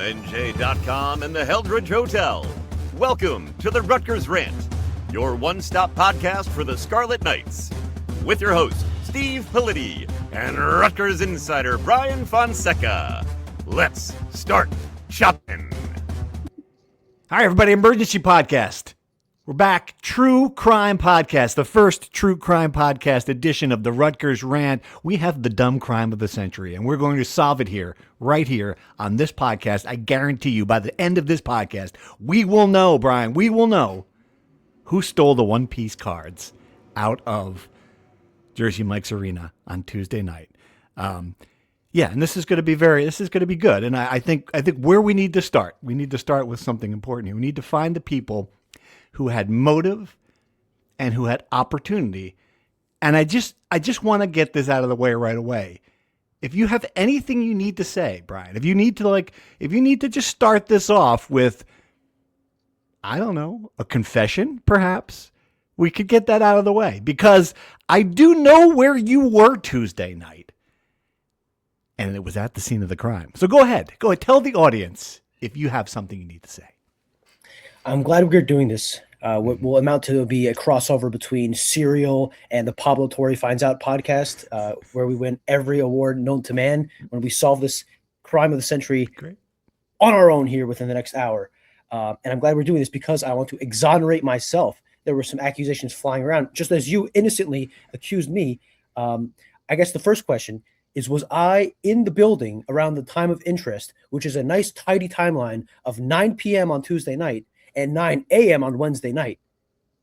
NJ.com and the Heldridge Hotel. Welcome to the Rutgers Rant, your one-stop podcast for the Scarlet Knights. With your host, Steve Politi, and Rutgers insider Brian Fonseca. Let's start shopping. Hi, everybody. Emergency podcast. We're back. True Crime Podcast, the first True Crime Podcast edition of the Rutgers Rant. We have the dumb crime of the century, and we're going to solve it here, right here on this podcast. I guarantee you, by the end of this podcast, we will know, Brian, we will know who stole the One Piece cards out of Jersey Mike's Arena on Tuesday night. Yeah, and this is going to be good. And I think where we need to start with something important here. We need to find the people who had motive and who had opportunity. And I just want to get this out of the way right away. If you have anything you need to say, Brian, if you need to just start this off with, I don't know, a confession, perhaps, we could get that out of the way, because I do know where you were Tuesday night. And it was at the scene of the crime. So go ahead, tell the audience if you have something you need to say. I'm glad we're doing this. What will amount to be a crossover between Serial and the Pablo Torre Finds Out podcast, where we win every award known to man when we solve this crime of the century on our own here within the next hour. And I'm glad we're doing this because I want to exonerate myself. There were some accusations flying around, just as you innocently accused me. I guess the first question is, was I in the building around the time of interest, which is a nice tidy timeline of 9 p.m. on Tuesday night and 9 a.m. on Wednesday night?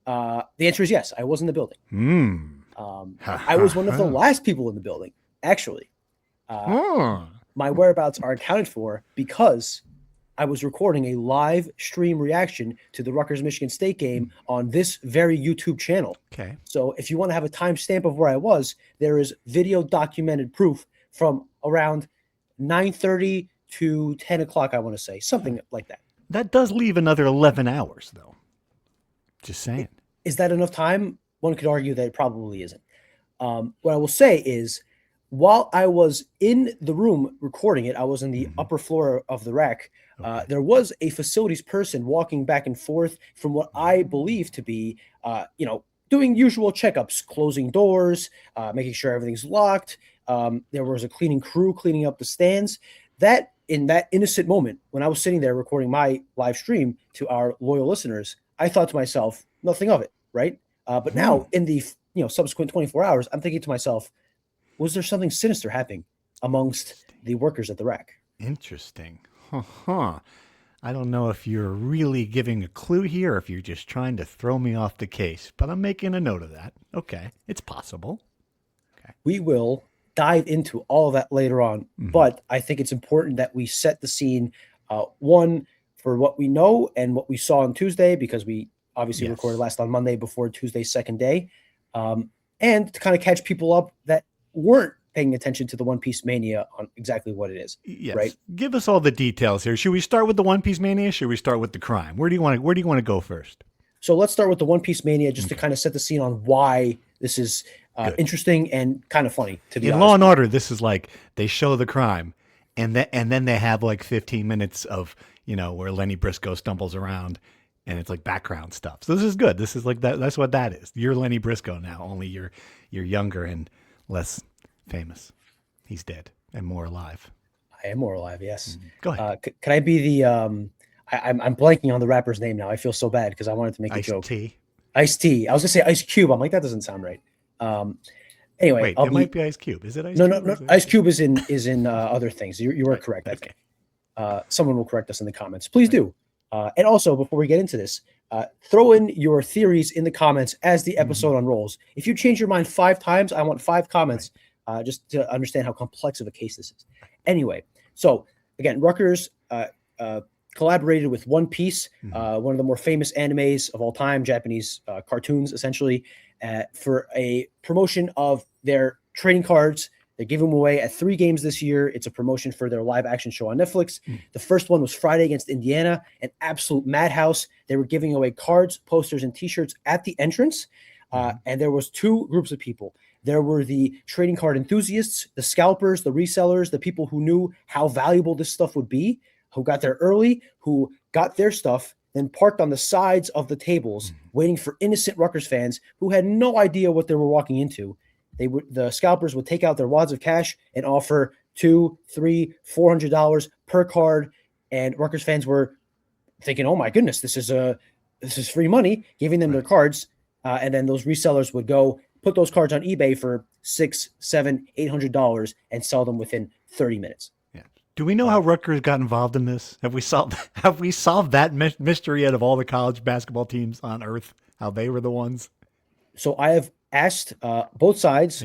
The answer is yes. I was in the building. I was one of the last people in the building, actually. My whereabouts are accounted for because I was recording a live stream reaction to the Rutgers-Michigan State game on this very YouTube channel. Okay. So if you want to have a timestamp of where I was, there is video documented proof from around 9:30 to 10 o'clock, I want to say, something like that. That does leave another 11 hours, though. Just saying. Is that enough time? One could argue that it probably isn't. What I will say is, while I was in the room recording it, I was in the upper floor of the rec. There was a facilities person walking back and forth from what I believe to be, doing usual checkups, closing doors, making sure everything's locked. There was a cleaning crew cleaning up the stands. That in that innocent moment, when I was sitting there recording my live stream to our loyal listeners, I thought to myself, nothing of it, right? But now in the subsequent 24 hours, I'm thinking to myself, was there something sinister happening amongst the workers at the rec? Interesting. I don't know if you're really giving a clue here or if you're just trying to throw me off the case, but I'm making a note of that. Okay, it's possible. Okay. We will dive into all of that later on, but I think it's important that we set the scene, one, for what we know and what we saw on Tuesday, because we obviously recorded last on Monday before Tuesday's second day, and to kind of catch people up that weren't paying attention to the One Piece Mania on exactly what it is. Yes. Right? Give us all the details here. Should we start with the One Piece Mania? Should we start with the crime? Where do you want to go first? So let's start with the One Piece Mania, just to kind of set the scene on why this is interesting and kind of funny, to be honest. In Law and Order, this is like they show the crime, and then they have like 15 minutes of where Lenny Briscoe stumbles around, and it's like background stuff. So this is good. This is like that. That's what that is. You're Lenny Briscoe now, only you're younger and less famous. He's dead and more alive. I am more alive. Yes. Go ahead. Can I be the? I'm blanking on the rapper's name now. I feel so bad because I wanted to make a joke. Ice-T. I was gonna say Ice Cube. I'm like, that doesn't sound right. Anyway, wait, it might be Ice Cube. Is it Ice Cube? No. Ice Cube is in other things. You are correct. I think. Someone will correct us in the comments. Please do. And also, before we get into this, throw in your theories in the comments as the episode unrolls. If you change your mind 5 times, I want 5 comments just to understand how complex of a case this is. Anyway, so again, Rutgers collaborated with One Piece, one of the more famous animes of all time, Japanese cartoons, essentially, for a promotion of their trading cards. They're giving them away at 3 games this year. It's a promotion for their live action show on Netflix. The first one was Friday against Indiana, an absolute madhouse. They were giving away cards, posters, and T-shirts at the entrance. And there was 2 groups of people. There were the trading card enthusiasts, the scalpers, the resellers, the people who knew how valuable this stuff would be. who got there early, who got their stuff, then parked on the sides of the tables, waiting for innocent Rutgers fans who had no idea what they were walking into. The scalpers would take out their wads of cash and offer $200, $300, $400 per card, and Rutgers fans were thinking, "Oh my goodness, this is free money," giving them their cards, and then those resellers would go put those cards on eBay for $600, $700, $800 and sell them within 30 minutes. Yeah. Do we know how Rutgers got involved in this? Have we solved that mystery out of all the college basketball teams on earth? How they were the ones? So I have asked both sides.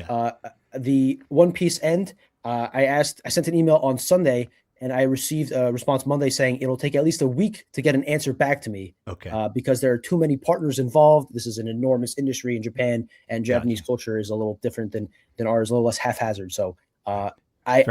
The One Piece end. I sent an email on Sunday, and I received a response Monday saying it'll take at least a week to get an answer back to me. Okay. Because there are too many partners involved. This is an enormous industry in Japan, and Japanese culture is a little different than ours, a little less haphazard. So I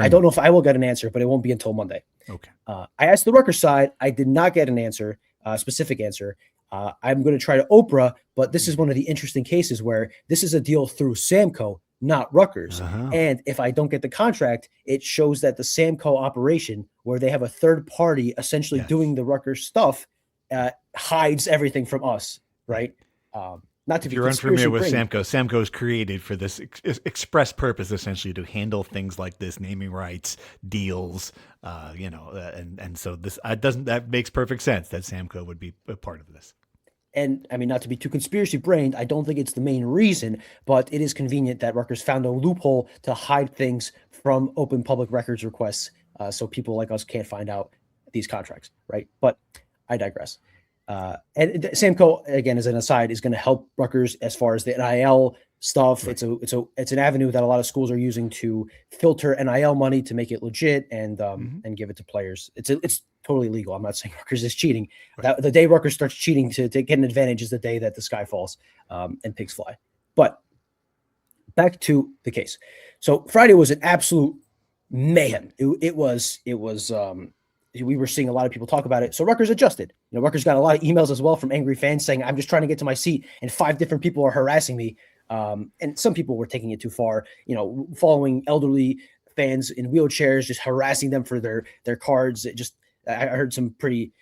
don't know if I will get an answer, but it won't be until Monday. Okay. I asked the Rutgers side. I did not get an answer, specific answer. I'm going to try to Oprah, but this is one of the interesting cases where this is a deal through Samco, not Rutgers. And if I don't get the contract, it shows that the Samco operation, where they have a third party essentially doing the Rutgers stuff, hides everything from us, right? Not to if be you're unfamiliar with Samco is created for this express purpose, essentially, to handle things like this, naming rights, deals, and so that makes perfect sense that Samco would be a part of this. And I mean, not to be too conspiracy brained, I don't think it's the main reason, but it is convenient that Rutgers found a loophole to hide things from open public records requests, so people like us can't find out these contracts, right? But I digress. And Samco, again, as an aside, is going to help Rutgers as far as the NIL stuff. Right. It's an avenue that a lot of schools are using to filter NIL money to make it legit and give it to players. It's totally legal. I'm not saying Rutgers is cheating. Right. The day Rutgers starts cheating to get an advantage is the day that the sky falls and pigs fly. But back to the case. So Friday was an absolute mayhem. It was. We were seeing a lot of people talk about it. So Rutgers adjusted. Rutgers got a lot of emails as well from angry fans saying, "I'm just trying to get to my seat, and 5 different people are harassing me." And some people were taking it too far, following elderly fans in wheelchairs, just harassing them for their cards. I heard some pretty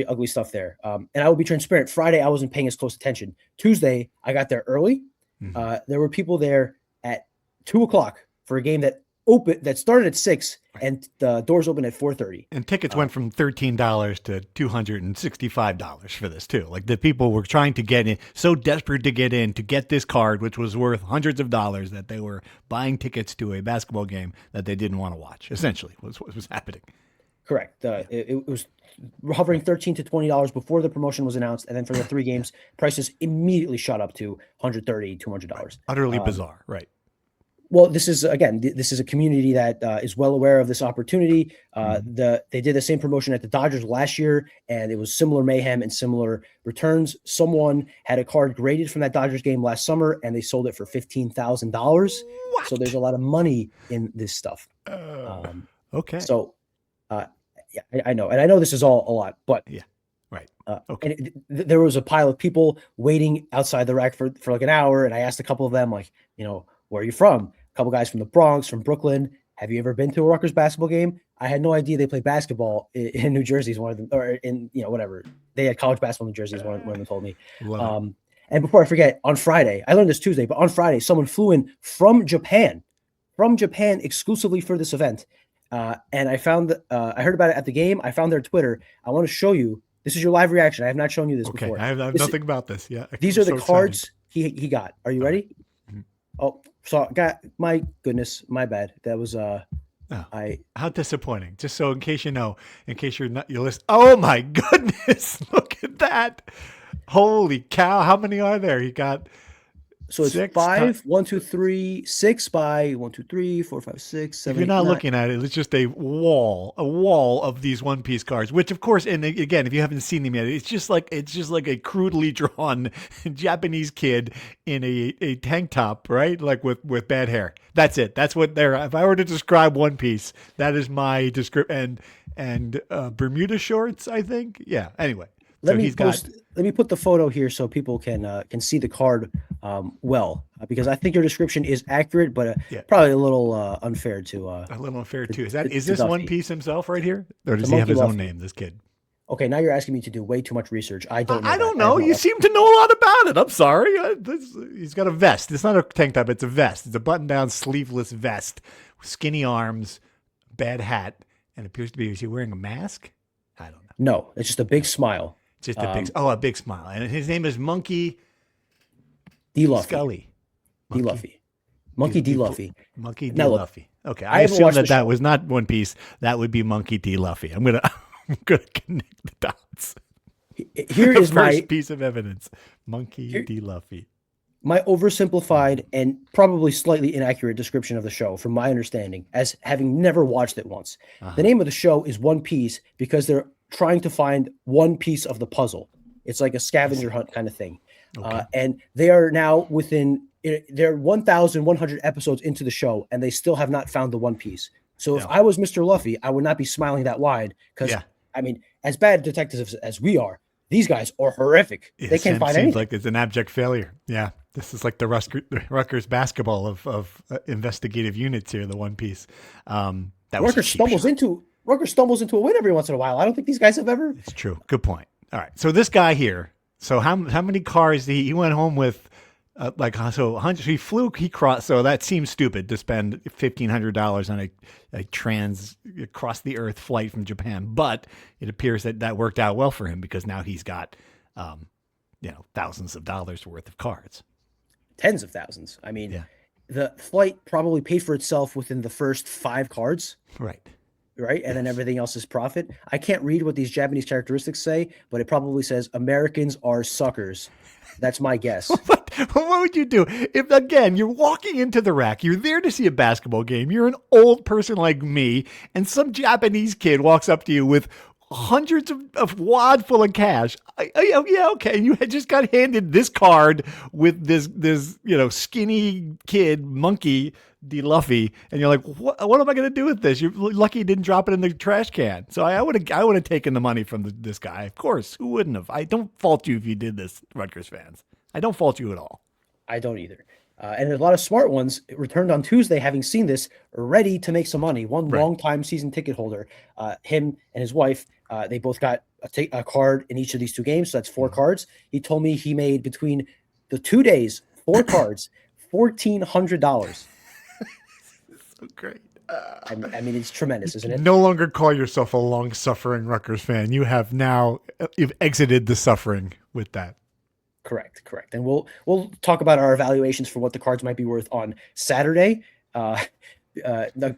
ugly stuff there. And I will be transparent. Friday, I wasn't paying as close attention. Tuesday, I got there early. There were people there at 2:00 for a game that started at 6 and the doors opened at 4:30. And tickets went from $13 to $265 for this too. Like the people were trying to get in, so desperate to get in, to get this card, which was worth hundreds of dollars, that they were buying tickets to a basketball game that they didn't want to watch, essentially, was what was happening. Correct. It was hovering $13 to $20 before the promotion was announced. And then for the 3 games, prices immediately shot up to $130, $200. Utterly bizarre. Right. Well, this is a community that is well aware of this opportunity. They did the same promotion at the Dodgers last year, and it was similar mayhem and similar returns. Someone had a card graded from that Dodgers game last summer, and they sold it for $15,000. So there's a lot of money in this stuff. Okay. So, I know, and I know this is all a lot, but yeah, right. Okay. And there was a pile of people waiting outside the rack for like an hour, and I asked a couple of them, like, where are you from? A couple guys from the Bronx, from Brooklyn. Have you ever been to a Rutgers basketball game? I had no idea they played basketball in New Jersey. Is one of them, or in whatever they had college basketball in New Jersey. Is one of them told me. And before I forget, on Friday, I learned this Tuesday, but on Friday, someone flew in from Japan exclusively for this event. And I found I heard about it at the game. I found their Twitter. I want to show you. This is your live reaction. I have not shown you this before. I have nothing about this. Yeah. These are the cards he got. Are you ready? Mm-hmm. Oh, so my goodness, my bad. That was how disappointing. Just so in case you're not, you listen. Oh my goodness. Look at that. Holy cow. How many are there? You got so it's 5, 1, 2, 3, 6 by 1, 2, 3, 4, 5, 6, 7. If you're not 8, looking at it, it's just a wall of these One Piece cards, which of course, and again, if you haven't seen them yet, it's just like a crudely drawn Japanese kid in a tank top, right? Like with bad hair. That's it. That's what they're, if I were to describe One Piece, that is my description. And Bermuda shorts, I think. Yeah. Anyway. let me put the photo here so people can see the card well, because I think your description is accurate, but probably a little unfair to a little unfair too. Is this One Piece himself right here, or does The he have his Monkey own Luffy. name? This kid. Okay, now you're asking me to do way too much research. I don't know. I don't know. You seem to know a lot about it. I'm sorry. He's got a vest. It's not a tank top. It's a vest. It's a button-down, sleeveless vest, skinny arms, bad hat, and appears to be. Is he wearing a mask? I don't know. No, it's just a big smile. Just a big smile. And his name is Monkey D. Luffy. Scully. D. Luffy. Monkey D. Luffy. Monkey D. Now, look, Luffy. Okay, I assume that was not One Piece. That would be Monkey D. Luffy. I'm gonna connect the dots. Here is my first piece of evidence. Monkey D. Luffy. My oversimplified and probably slightly inaccurate description of the show, from my understanding, as having never watched it once. The name of the show is One Piece because they're trying to find one piece of the puzzle. It's like a scavenger hunt kind of thing. Okay. And they are now they're 1,100 episodes into the show, and they still have not found the one piece. So if I was Mr. Luffy, I would not be smiling that wide because, I mean, as bad detectives as we are, these guys are horrific. They can't find anything. Seems like it's an abject failure. Yeah. This is like the Rutgers basketball of investigative units here, the One Piece. Rutgers stumbles into a win every once in a while. I don't think these guys have ever. It's true. Good point. All right. So this guy here, so how many cars he went home with? He crossed. So that seems stupid to spend $1,500 on a across the earth flight from Japan. But it appears that worked out well for him because now he's got, thousands of dollars worth of cards. Tens of thousands. I mean, the flight probably paid for itself within the first 5 cards. Right. And then everything else is profit. I can't read what these Japanese characteristics say, but it probably says Americans are suckers. That's my guess. What would you do if, again, you're walking into the rack, you're there to see a basketball game, you're an old person like me, and some Japanese kid walks up to you with hundreds of wad full of cash. Okay. You had just got handed this card with this skinny kid, Monkey D. Luffy, and you're like, what am I going to do with this? You're lucky you didn't drop it in the trash can. So I would have taken the money from this guy. Of course, who wouldn't have? I don't fault you if you did this, Rutgers fans. I don't fault you at all. I don't either. And there's a lot of smart ones returned on Tuesday, having seen this, ready to make some money. One long-time season ticket holder, him and his wife, they both got a card in each of these 2 games. So that's 4 cards. He told me he made between the 2 days, 4 cards, $1,400. So great. I mean, it's tremendous, isn't it? No longer call yourself a long-suffering Rutgers fan. You've exited the suffering with that. Correct. And we'll talk about our evaluations for what the cards might be worth on Saturday, a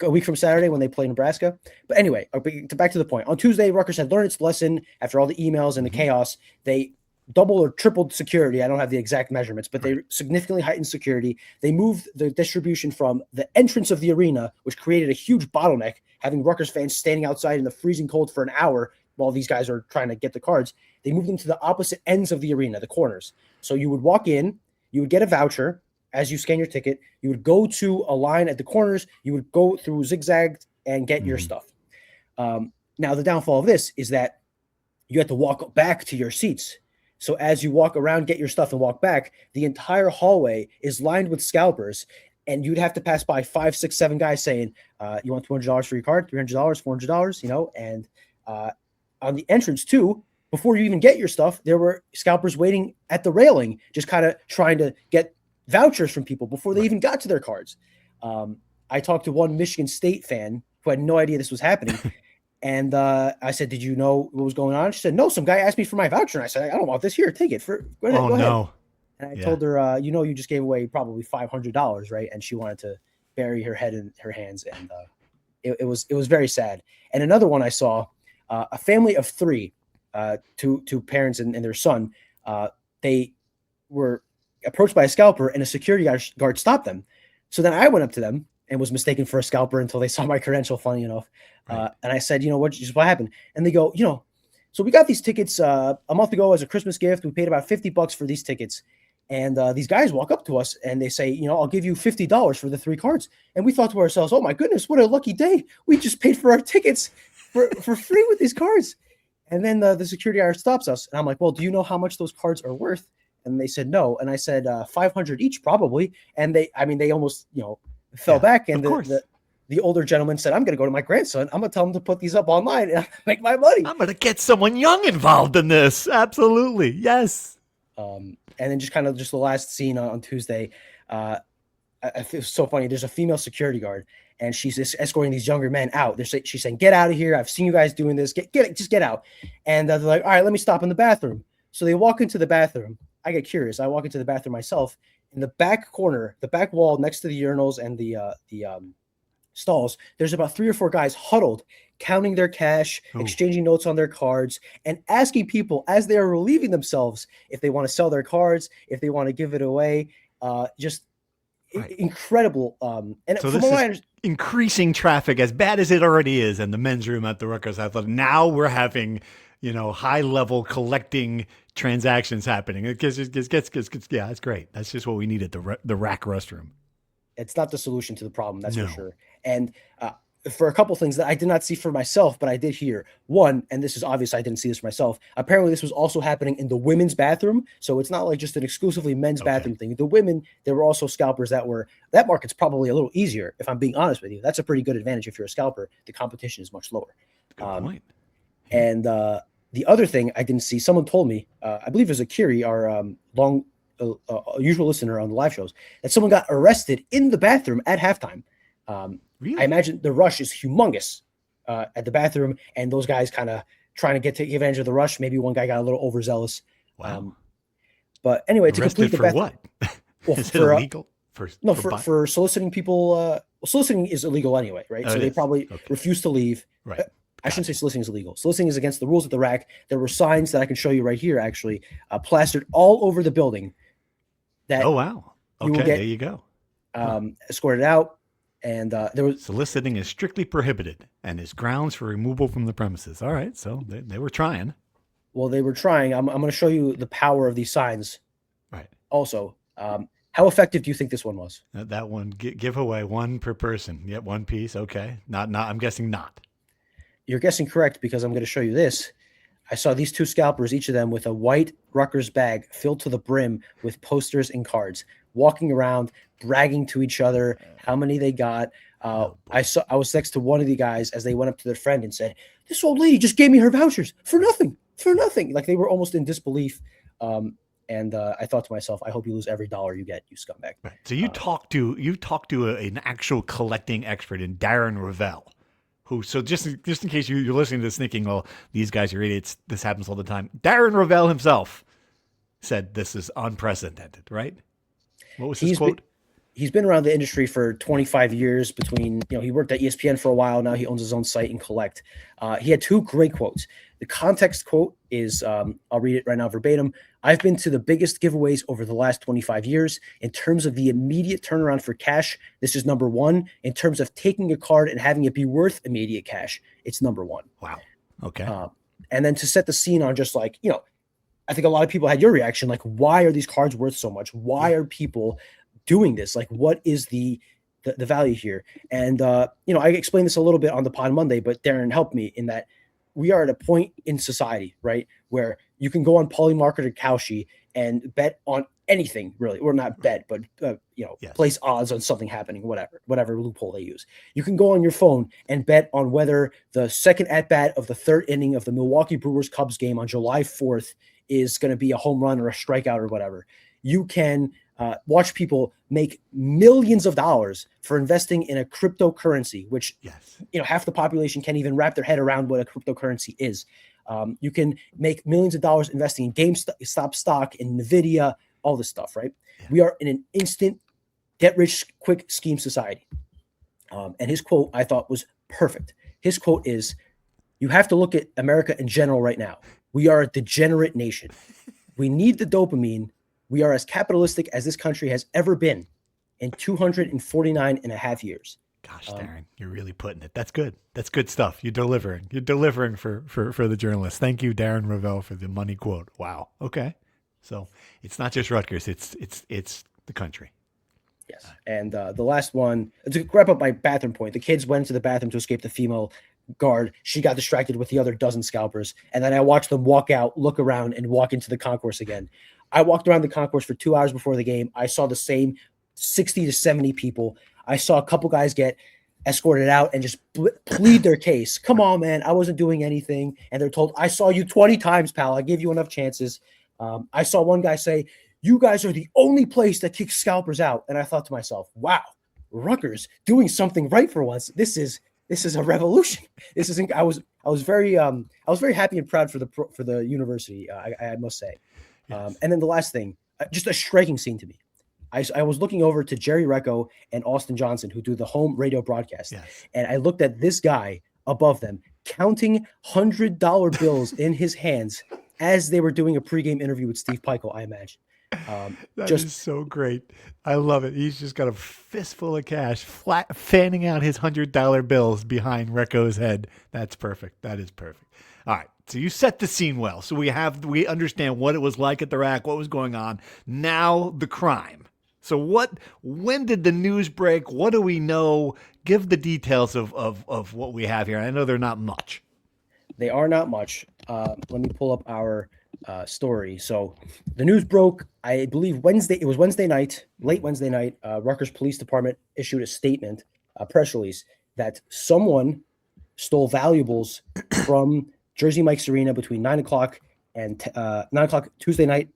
week from Saturday when they play Nebraska. But anyway, back to the point. On Tuesday, Rutgers had learned its lesson after all the emails and the chaos. They doubled or tripled security. I don't have the exact measurements, but they significantly heightened security. They moved the distribution from the entrance of the arena, which created a huge bottleneck, having Rutgers fans standing outside in the freezing cold for an hour while these guys are trying to get the cards. They moved them to the opposite ends of the arena, the corners. So you would walk in, you would get a voucher as you scan your ticket. You would go to a line at the corners. You would go through zigzag and get your stuff. Now, the downfall of this is that you have to walk back to your seats. So as you walk around, get your stuff, and walk back, the entire hallway is lined with scalpers. And you'd have to pass by 5, 6, 7 guys saying, you want $200 for your card, $300, $400, and on the entrance too, before you even get your stuff, there were scalpers waiting at the railing, just kind of trying to get vouchers from people before they even got to their cards. I talked to one Michigan State fan who had no idea this was happening. And I said, did you know what was going on? She said, no, some guy asked me for my voucher. And I said, I don't want this. Here, take it. Go ahead. And I told her, you just gave away probably $500, right? And she wanted to bury her head in her hands. And it was very sad. And another one I saw, a family of 3, two parents and their son, they were approached by a scalper, and a security guard stopped them. So then I went up to them and was mistaken for a scalper until they saw my credential, funny enough. Right. And I said, what happened? And they go, so we got these tickets a month ago as a Christmas gift. We paid about $50 for these tickets. And these guys walk up to us and they say, I'll give you $50 for the 3 cards. And we thought to ourselves, oh my goodness, what a lucky day. We just paid for our tickets for free with these cards. And then the security guard stops us, and I'm like, well, do you know how much those cards are worth? And they said no. And I said 500 each, probably. And they almost fell back. And of course. the older gentleman said, I'm going to go to my grandson. I'm going to tell him to put these up online and make my money. I'm going to get someone young involved in this. Absolutely. Yes. And then just the last scene on Tuesday, I feel so funny. There's a female security guard, and she's just escorting these younger men out. She's saying, "Get out of here! I've seen you guys doing this. Just get out." And they're like, "All right, let me stop in the bathroom." So they walk into the bathroom. I get curious. I walk into the bathroom myself. In the back corner, the back wall next to the urinals and the stalls, there's about 3 or 4 guys huddled, counting their cash, exchanging notes on their cards, and asking people as they are relieving themselves if they want to sell their cards, if they want to give it away. Incredible. And so this is increasing traffic as bad as it already is in the men's room at the Rutgers Athletic. Now we're having, high level collecting transactions happening. It gets yeah, it's great. That's just what we need at the rack restroom. It's not the solution to the problem, that's for sure. And for a couple things that I did not see for myself, but I did hear. One, and this is obvious, I didn't see this for myself. Apparently, this was also happening in the women's bathroom. So it's not like just an exclusively men's bathroom thing. The women, there were also scalpers that market's probably a little easier, if I'm being honest with you. That's a pretty good advantage if you're a scalper. The competition is much lower. Good point. And the other thing I didn't see, someone told me, I believe it was Akiri, our usual listener on the live shows, that someone got arrested in the bathroom at halftime. Really? I imagine the rush is humongous at the bathroom, and those guys kind of trying to take advantage of the rush. Maybe one guy got a little overzealous. Wow. But anyway, arrested to complete the for bathroom, what? well, is it illegal? For soliciting people. Soliciting is illegal anyway, right? So they probably refuse to leave. Right. I shouldn't say soliciting is illegal. Soliciting is against the rules at the rack. There were signs that I can show you right here, actually, plastered all over the building. That oh wow! Okay, there you go. Escorted out. And there was soliciting is strictly prohibited and is grounds for removal from the premises. All right, so they were trying. Well, they were trying. I'm going to show you the power of these signs. Right. Also, how effective do you think this one was? That one, give away one per person. Yep, one piece. Okay. Not. I'm guessing not. You're guessing correct because I'm going to show you this. I saw these 2 scalpers, each of them with a white Rutgers bag filled to the brim with posters and cards, walking around, bragging to each other how many they got. I was next to one of the guys as they went up to their friend and said, "This old lady just gave me her vouchers for nothing. Like they were almost in disbelief. And I thought to myself, I hope you lose every dollar you get, you scumbag." Right. So you talked to an actual collecting expert in Darren Ravel, who, so just in case you're listening to this thinking, well, these guys are idiots, this happens all the time. Darren Ravel himself said this is unprecedented, right? What was his quote? He's been around the industry for 25 years. He worked at ESPN for a while. Now he owns his own site and collect. He had 2 great quotes. The context quote is, I'll read it right now verbatim. "I've been to the biggest giveaways over the last 25 years. In terms of the immediate turnaround for cash, this is number 1. In terms of taking a card and having it be worth immediate cash, it's number 1. Wow. Okay. And then to set the scene on just I think a lot of people had your reaction. Like, why are these cards worth so much? Why are people doing this? Like, what is the value here? And, I explained this a little bit on the pod Monday, but Darren helped me in that we are at a point in society, right, where you can go on Polymarket or Kalshi and bet on anything, really, or not bet, but, place odds on something happening, whatever loophole they use. You can go on your phone and bet on whether the second at-bat of the 3rd inning of the Milwaukee Brewers-Cubs game on July 4th is going to be a home run or a strikeout or whatever. You can watch people make millions of dollars for investing in a cryptocurrency, which half the population can't even wrap their head around what a cryptocurrency is. You can make millions of dollars investing in GameStop stock, in NVIDIA, all this stuff, right? Yeah. We are in an instant get-rich-quick scheme society. And his quote, I thought, was perfect. His quote is, "You have to look at America in general right now. We are a degenerate nation. We need the dopamine. We are as capitalistic as this country has ever been in 249 and a half years." Gosh, Darren, you're really putting it. That's good. That's good stuff. You're delivering. You're delivering for the journalists. Thank you, Darren Ravel, for the money quote. Wow. Okay. So it's not just Rutgers. It's the country. Yes. And the last one, to wrap up my bathroom point, the kids went to the bathroom to escape the female guard. She got distracted with the other dozen scalpers. And then I watched them walk out, look around, and walk into the concourse again. I walked around the concourse for 2 hours before the game. I saw the same 60 to 70 people. I saw a couple guys get escorted out and just plead their case. Come on, man. I wasn't doing anything. And they're told, I saw you 20 times, pal. I gave you enough chances. I saw one guy say, you guys are the only place that kicks scalpers out. And I thought to myself, wow, Rutgers doing something right for once. This is a revolution. This isn't. I was very happy and proud for the university. I must say. Yes. And then the last thing, just a striking scene to me. I was looking over to Jerry Recco and Austin Johnson, who do the home radio broadcast, Yes. and I looked at this guy above them counting $100 bills in his hands as they were doing a pregame interview with Steve Peichel, I imagine. That is so great. I love it. He's just got a fistful of cash, fanning out his $100 bills behind Recco's head. That's perfect. That is perfect. All right. So you set the scene well. So we understand what it was like at the rack, what was going on. Now the crime. So when did the news break? What do we know? Give the details of what we have here. I know they're not much. They are not much. Let me pull up our story. So the news broke, I believe Wednesday. It was Wednesday night, late Wednesday night. Rutgers Police Department issued a statement, a press release, that someone stole valuables from Jersey Mike's Arena between 9 o'clock and 9 o'clock Tuesday night,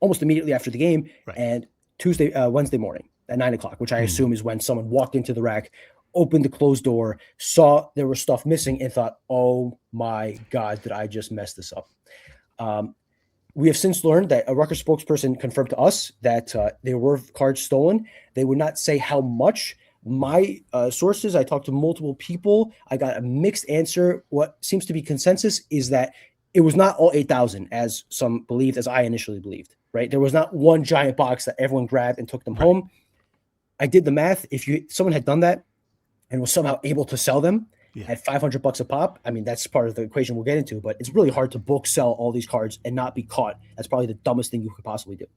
almost immediately after the game, right, and Wednesday morning at 9 o'clock, which I assume is when someone walked into the rack, opened the closed door, saw there was stuff missing, and thought, oh my God, did I just mess this up? We have since learned that a Rutgers spokesperson confirmed to us that there were cards stolen. They would not say how much. My sources, I talked to multiple people. I got a mixed answer. What seems to be consensus is that it was not all 8,000, as some believed, as I initially believed, right? There was not one giant box that everyone grabbed and took them home. I did the math. If someone had done that and was somehow able to sell them at $500 a pop, I mean, that's part of the equation we'll get into, but it's really hard to sell all these cards and not be caught. That's probably the dumbest thing you could possibly do.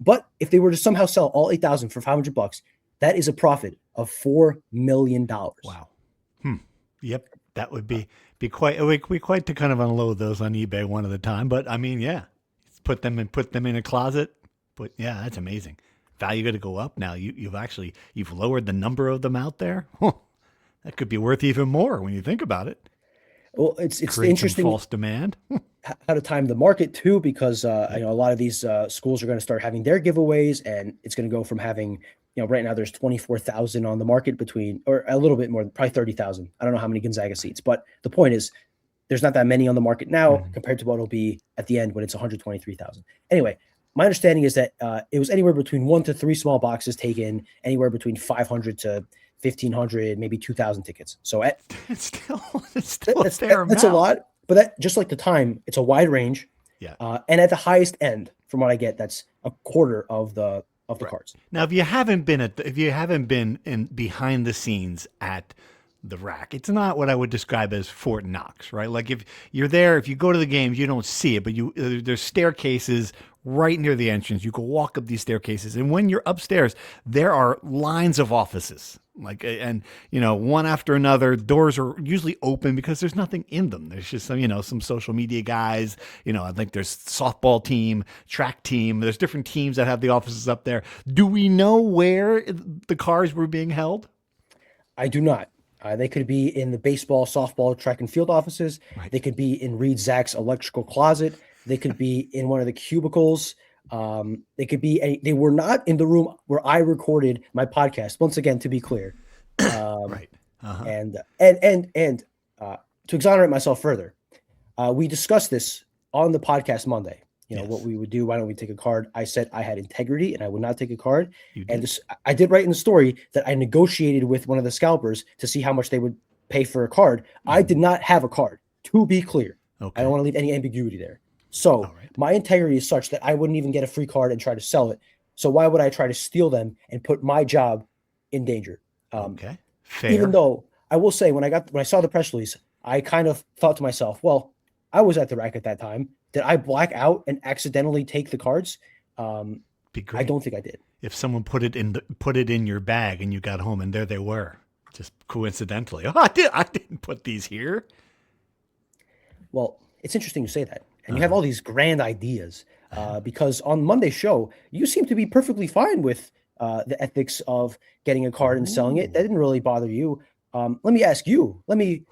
But if they were to somehow sell all 8,000 for $500, that is a profit of $4 million. Wow. Yep. That would be quite to kind of unload those on eBay one at a time. But I mean, yeah, put them in a closet. But yeah, that's amazing. Value going to go up now. You've lowered the number of them out there. That could be worth even more when you think about it. Well, it's interesting false demand. How to time the market too, because a lot of these schools are going to start having their giveaways, and it's going to go from having, right now there's 24,000 on the market or a little bit more, probably 30,000. I don't know how many Gonzaga seats, but the point is there's not that many on the market now compared to what it'll be at the end when it's 123,000. Anyway, my understanding is that it was anywhere between 1 to 3 small boxes taken, anywhere between 500 to 1,500, maybe 2,000 tickets. So it's still a fair amount. That's a lot, but that, just like the time, it's a wide range. Yeah. And at the highest end, from what I get, that's a quarter of the cards. Now, if you haven't been in behind the scenes at the rack, it's not what I would describe as Fort Knox, right? Like if you're there, if you go to the games, you don't see it, but there's staircases right near the entrance. You can walk up these staircases, and when you're upstairs, there are lines of offices, one after another. Doors are usually open because there's nothing in them. There's just some social media guys. I think there's softball team, track team. There's different teams that have the offices up there. Do we know where the cars were being held? I do not. They could be in the baseball, softball, track and field offices. Right. They could be in Reed Zach's electrical closet. They could be in one of the cubicles. They could be. They were not in the room where I recorded my podcast. Once again, to be clear, right? And to exonerate myself further, we discussed this on the podcast Monday. What we would do. Why don't we take a card? I said I had integrity and I would not take a card. And I did write in the story that I negotiated with one of the scalpers to see how much they would pay for a card. I did not have a card, to be clear. Okay. I don't want to leave any ambiguity there. So my integrity is such that I wouldn't even get a free card and try to sell it. So why would I try to steal them and put my job in danger? Okay. Fair. Even though I will say when I saw the press release, I kind of thought to myself, well, I was at the rack at that time. Did I black out and accidentally take the cards? Be great. I don't think I did. If someone put it in your bag and you got home and there they were, just coincidentally. Oh, I didn't put these here. Well, it's interesting you say that. And you have all these grand ideas because on Monday's show, you seem to be perfectly fine with the ethics of getting a card and selling it. That didn't really bother you. Let me ask you. Let me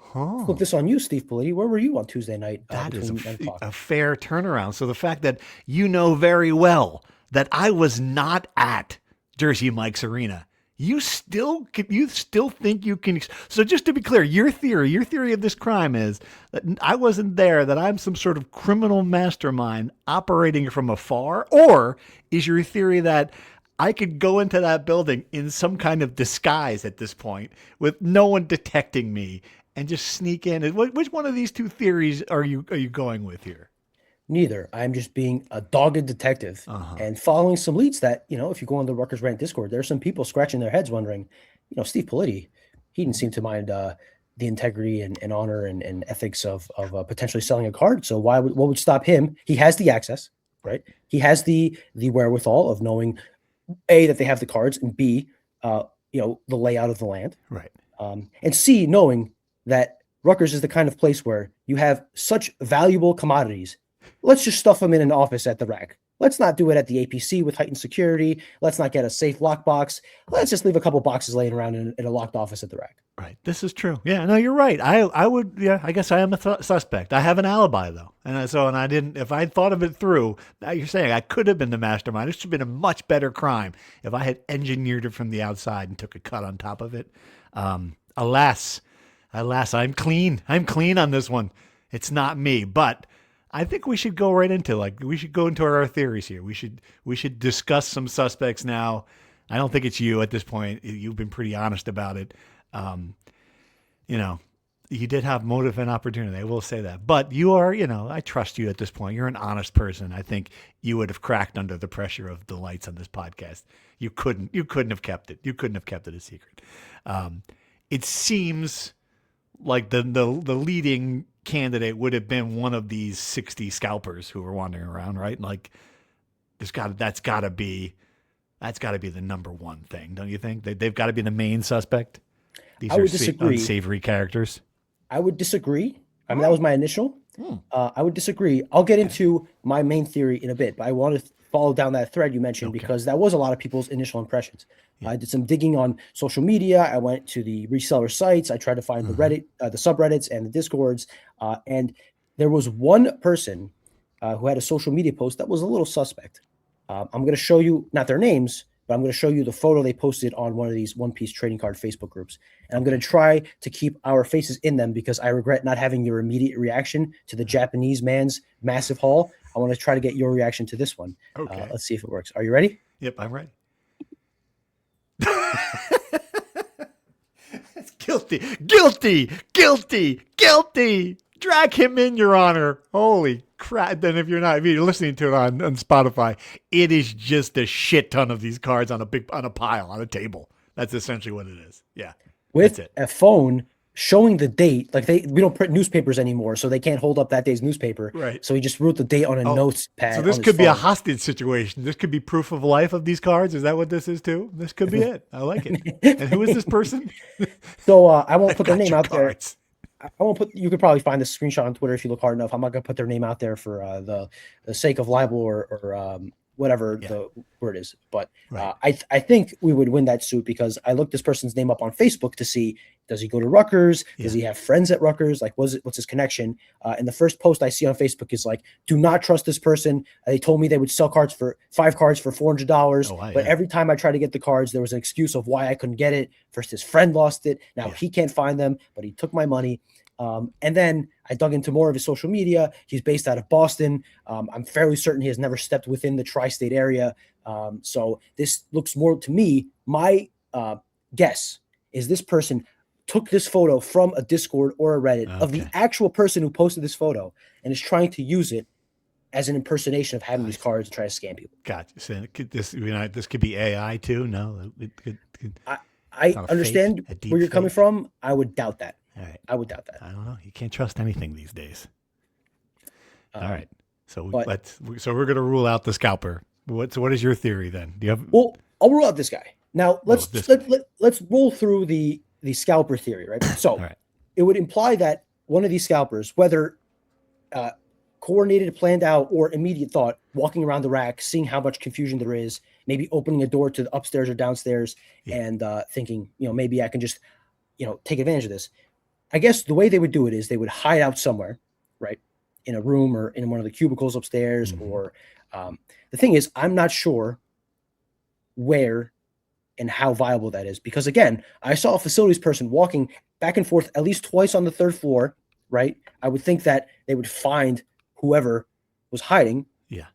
flip this on you, Steve Politi. Where were you on Tuesday night? That is between 9 o'clock? a fair turnaround. So the fact that you know very well that I was not at Jersey Mike's Arena, you still think you can. So just to be clear, your theory of this crime is that I wasn't there, that I'm some sort of criminal mastermind operating from afar, or is your theory that I could go into that building in some kind of disguise at this point with no one detecting me and just sneak in? Which one of these two theories are you going with here? Neither. I'm just being a dogged detective and following some leads that, if you go on the Rutgers Rant Discord, there's some people scratching their heads wondering, Steve Politi, he didn't seem to mind the integrity and honor and ethics of potentially selling a card. So what would stop him? He has the access, right? He has the wherewithal of knowing A, that they have the cards, and B, the layout of the land. Right. And C, knowing that Rutgers is the kind of place where you have such valuable commodities. Let's just stuff them in an office at the rack. Let's not do it at the APC with heightened security. Let's not get a safe lockbox. Let's just leave a couple boxes laying around in a locked office at the rack. Right. This is true. Yeah, no, you're right. I would, I guess I am a suspect. I have an alibi though. And I didn't, if I thought of it through, now you're saying I could have been the mastermind. It should have been a much better crime if I had engineered it from the outside and took a cut on top of it. Alas, I'm clean. I'm clean on this one. It's not me, but I think we should go right into our theories here. We should discuss some suspects now. I don't think it's you at this point. You've been pretty honest about it. You did have motive and opportunity. I will say that, but you are, I trust you at this point. You're an honest person. I think you would have cracked under the pressure of the lights on this podcast. You couldn't have kept it. You couldn't have kept it a secret. It seems like the leading candidate would have been one of these 60 scalpers who were wandering around, right? Like that's got to be the number one thing, don't you think? They've got to be the main suspect. These I would disagree. Unsavory characters. I would disagree. I mean, that was my initial. I would disagree. I'll get into my main theory in a bit, but I want to follow down that thread you mentioned because that was a lot of people's initial impressions. Yeah. I did some digging on social media. I went to the reseller sites. I tried to find the Reddit, the subreddits, and the Discords. And there was one person who had a social media post that was a little suspect. I'm going to show you, not their names, but I'm going to show you the photo they posted on one of these One Piece trading card Facebook groups. And I'm going to try to keep our faces in them because I regret not having your immediate reaction to the Japanese man's massive haul. I want to try to get your reaction to this one. Okay. Let's see if it works. Are you ready? Yep, I'm ready. Guilty. Drag him in, Your Honor. Holy crap. Then if you're listening to it on Spotify, it is just a shit ton of these cards on a pile, on a table. That's essentially what it is. Yeah. With a phone showing the date, like we don't print newspapers anymore, so they can't hold up that day's newspaper. Right. So he just wrote the date on a notes pad. So this could be a hostage situation. This could be proof of life of these cards. Is that what this is too? This could be it. I like it. And who is this person? So I won't put their name out there. I won't put. You could probably find this screenshot on Twitter if you look hard enough. I'm not going to put their name out there for the sake of libel or whatever the word is. But I think we would win that suit because I looked this person's name up on Facebook to see, does he go to Rutgers? Does he have friends at Rutgers? Like, what's his connection? And the first post I see on Facebook is like, do not trust this person. They told me they would sell cards for 5 cards for $400. But every time I tried to get the cards, there was an excuse of why I couldn't get it. First, his friend lost it. Now he can't find them, but he took my money. And then I dug into more of his social media. He's based out of Boston. I'm fairly certain he has never stepped within the tri-state area. So this looks more to me, my guess is this person took this photo from a Discord or a Reddit of the actual person who posted this photo and is trying to use it as an impersonation of having these cards and try to scam people. Gotcha. So this could be AI too? No? I understand where you're coming from. I would doubt that. All right. I would doubt that. I don't know. You can't trust anything these days. All right. So we're going to rule out the scalper. What is your theory then? Do you have? Well, I'll rule out this guy. Now let's roll through the the scalper theory, right? So right. it would imply that one of these scalpers, whether coordinated, planned out, or immediate thought, walking around the rack, seeing how much confusion there is, maybe opening a door to the upstairs or downstairs, and thinking, maybe I can just, take advantage of this. I guess the way they would do it is they would hide out somewhere, right, in a room or in one of the cubicles upstairs. Or the thing is, I'm not sure where and how viable that is, because again, I saw a facilities person walking back and forth at least twice on the third floor, right? I would think that they would find whoever was hiding. Yeah.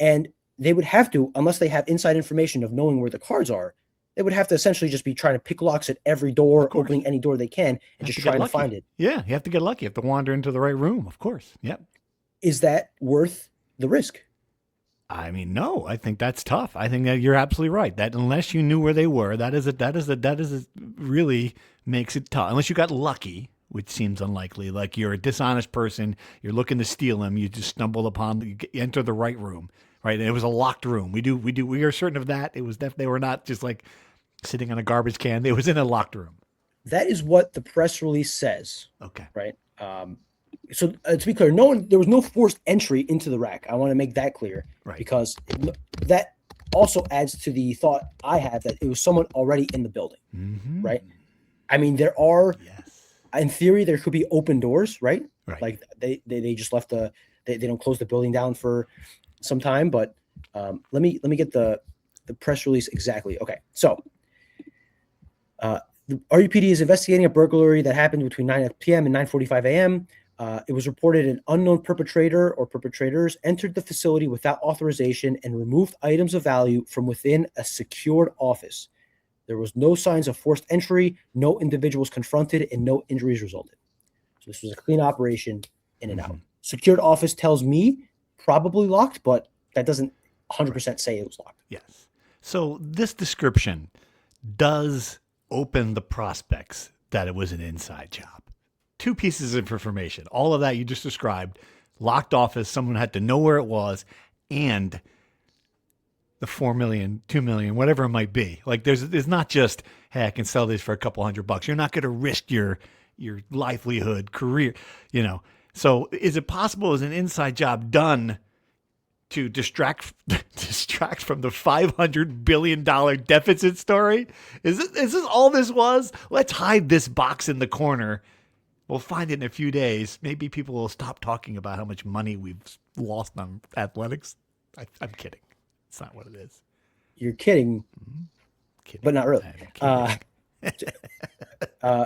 And they would have to, unless they have inside information of knowing where the cards are, they would have to essentially just be trying to pick locks at every door, opening any door they can, and just trying to find it. Yeah, you have to get lucky. You have to wander into the right room, of course. Yep. Is that worth the risk? I mean, no, I think that's tough. I think that you're absolutely right. That unless you knew where they were, that really makes it tough. Unless you got lucky, which seems unlikely. Like you're a dishonest person, you're looking to steal them, you just stumbled upon, you enter the right room, right? And it was a locked room. We are certain of that. It was definitely, they were not just like sitting on a garbage can. It was in a locked room. That is what the press release says. Okay. Right. So to be clear, there was no forced entry into the rack. I want to make that clear, right? Because that also adds to the thought I have that it was someone already in the building, right? I mean, there are, in theory, there could be open doors, right? Like they just left they don't close the building down for some time. But let me get the press release exactly. Okay, so the RUPD is investigating a burglary that happened between 9 p.m. and 9:45 a.m. It was reported an unknown perpetrator or perpetrators entered the facility without authorization and removed items of value from within a secured office. There was no signs of forced entry, no individuals confronted, and no injuries resulted. So this was a clean operation in and out. Secured office tells me probably locked, but that doesn't 100% say it was locked. Yes. So this description does open the prospects that it was an inside job. Two pieces of information. All of that you just described, locked office, someone had to know where it was, and the 4 million, 2 million, whatever it might be. Like there's not just, hey, I can sell this for a couple $100. You're not going to risk your livelihood, career, So is it possible as an inside job done to distract from the $500 billion deficit story? Is this all this was? Let's hide this box in the corner. We'll find it in a few days. Maybe people will stop talking about how much money we've lost on athletics. I'm kidding. It's not what it is. You're kidding, but not really.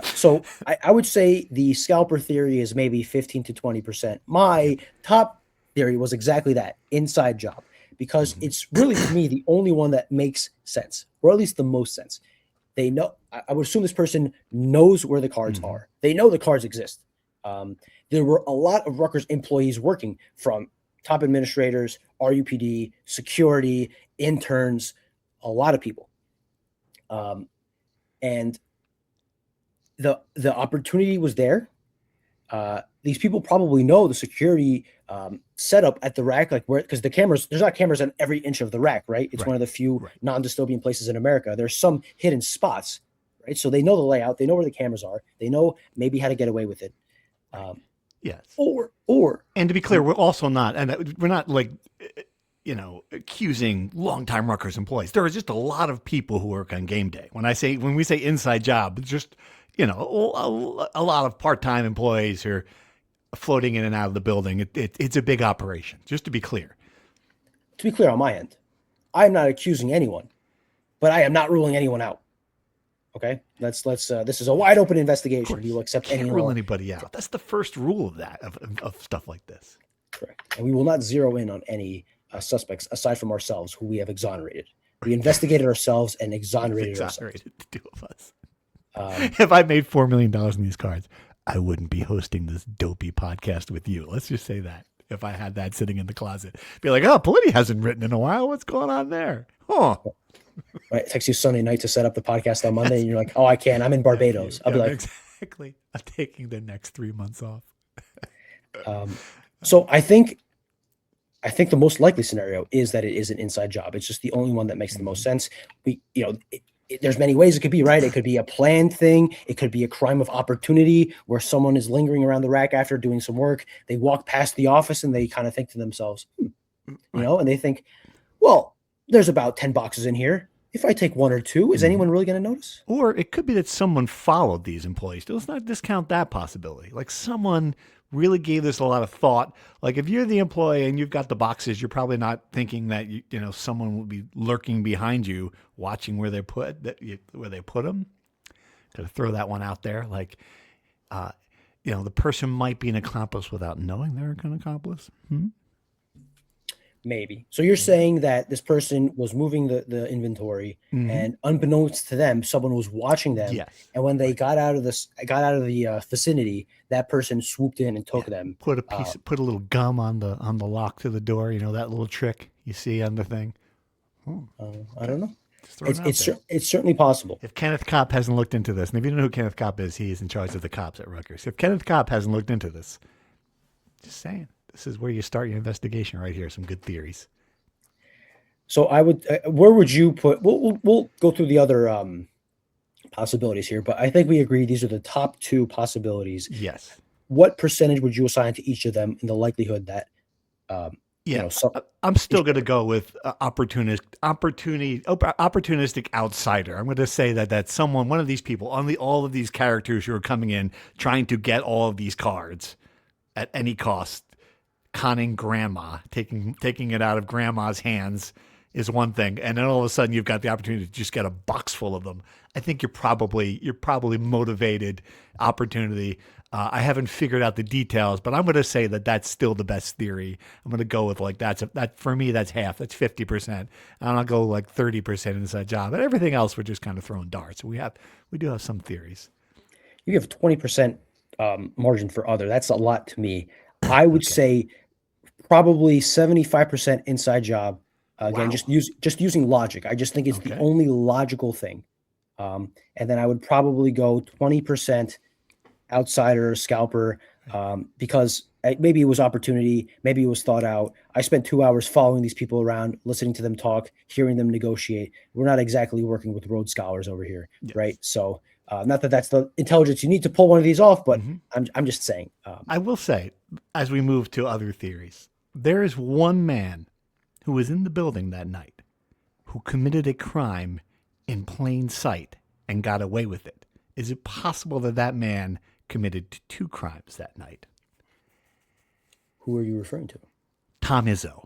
So I would say the scalper theory is maybe 15 to 20%. My top theory was exactly that, inside job, because it's really, to me, the only one that makes sense, or at least the most sense. They know, I would assume this person knows where the cards are. They know the cards exist. There were a lot of Rutgers employees working, from top administrators, RUPD, security, interns, a lot of people. And the opportunity was there. These people probably know the security setup at the rack, like because there's not cameras on every inch of the rack, right? It's one of the few non-dystopian places in America. There's some hidden spots, right? So they know the layout, they know where the cameras are, they know maybe how to get away with it. Yes. Or and to be clear, we're also not, and we're not like, accusing longtime Rutgers employees. There are just a lot of people who work on game day. When we say inside job, it's just, a lot of part-time employees who are floating in and out of the building. It's a big operation, just to be clear. To be clear on my end, I am not accusing anyone, but I am not ruling anyone out. Okay, let's this is a wide open investigation. We will accept Can't rule anybody out. That's the first rule of that, of stuff like this. Correct. And we will not zero in on any suspects aside from ourselves, who we have exonerated. We investigated ourselves and exonerated ourselves. The two of us. If I made $4 million in these cards, I wouldn't be hosting this dopey podcast with you. Let's just say that. If I had that sitting in the closet, be like, oh, Politi hasn't written in a while. What's going on there? Huh. Right, text you Sunday night to set up the podcast on Monday, and you're like, oh, I can't. I'm in Barbados. I'll be like, exactly. I'm taking the next 3 months off. So I think the most likely scenario is that it is an inside job. It's just the only one that makes the most sense. there's many ways it could be, right? It could be a planned thing. It could be a crime of opportunity where someone is lingering around the rack after doing some work. They walk past the office and they kind of think to themselves, and they think, well, there's about 10 boxes in here. If I take one or two, is anyone really going to notice? Or it could be that someone followed these employees. Let's not discount that possibility. Like someone really gave this a lot of thought. Like if you're the employee and you've got the boxes, you're probably not thinking that someone will be lurking behind you, watching where they put them. Got to throw that one out there. Like, the person might be an accomplice without knowing they're an accomplice. Maybe. So you're saying that this person was moving the inventory, and unbeknownst to them, someone was watching them. Yes. And when they got out of the vicinity, that person swooped in and took them. Put a little gum on the lock to the door. That little trick you see on the thing. I don't know. It's certainly possible. If Kenneth Kopp hasn't looked into this, and if you don't know who Kenneth Kopp is, he is in charge of the cops at Rutgers. If Kenneth Kopp hasn't looked into this, just saying. This is where you start your investigation right here. Some good theories. So I would, where would you put, we'll go through the other possibilities here, but I think we agree these are the top two possibilities. Yes. What percentage would you assign to each of them in the likelihood that, I'm still going to go with opportunistic outsider. I'm going to say that someone, one of these people, all of these characters who are coming in, trying to get all of these cards at any cost, conning grandma, taking it out of grandma's hands is one thing, and then all of a sudden you've got the opportunity to just get a box full of them. I think you're probably motivated opportunity. I haven't figured out the details, but I'm going to say that that's still the best theory. I'm going to go with that for me. That's half. That's 50%, and I'll go like 30% inside job, and everything else we're just kind of throwing darts. We do have some theories. You have 20% margin for other. That's a lot to me. I would say probably 75% inside job. Again, just using logic. I just think it's the only logical thing. And then I would probably go 20% outsider, scalper, because maybe it was opportunity, maybe it was thought out. I spent 2 hours following these people around, listening to them talk, hearing them negotiate. We're not exactly working with Rhodes Scholars over here, right? So not that that's the intelligence you need to pull one of these off, but I'm just saying. I will say, as we move to other theories, there is one man who was in the building that night who committed a crime in plain sight and got away with it. Is it possible that man committed two crimes that night? Who are you referring to? Tom Izzo.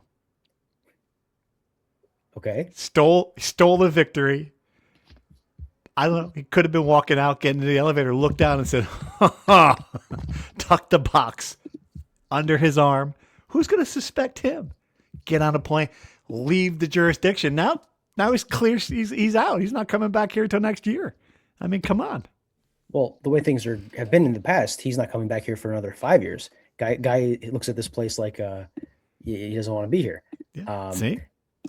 Okay. Stole the victory. I don't know. He could have been walking out, getting into the elevator, looked down and said, tuck the box under his arm. Who's going to suspect him? Get on a plane, leave the jurisdiction. Now he's clear. He's out. He's not coming back here until next year. I mean, come on. Well, the way things have been in the past, he's not coming back here for another 5 years. Guy looks at this place like he doesn't want to be here. Yeah. See,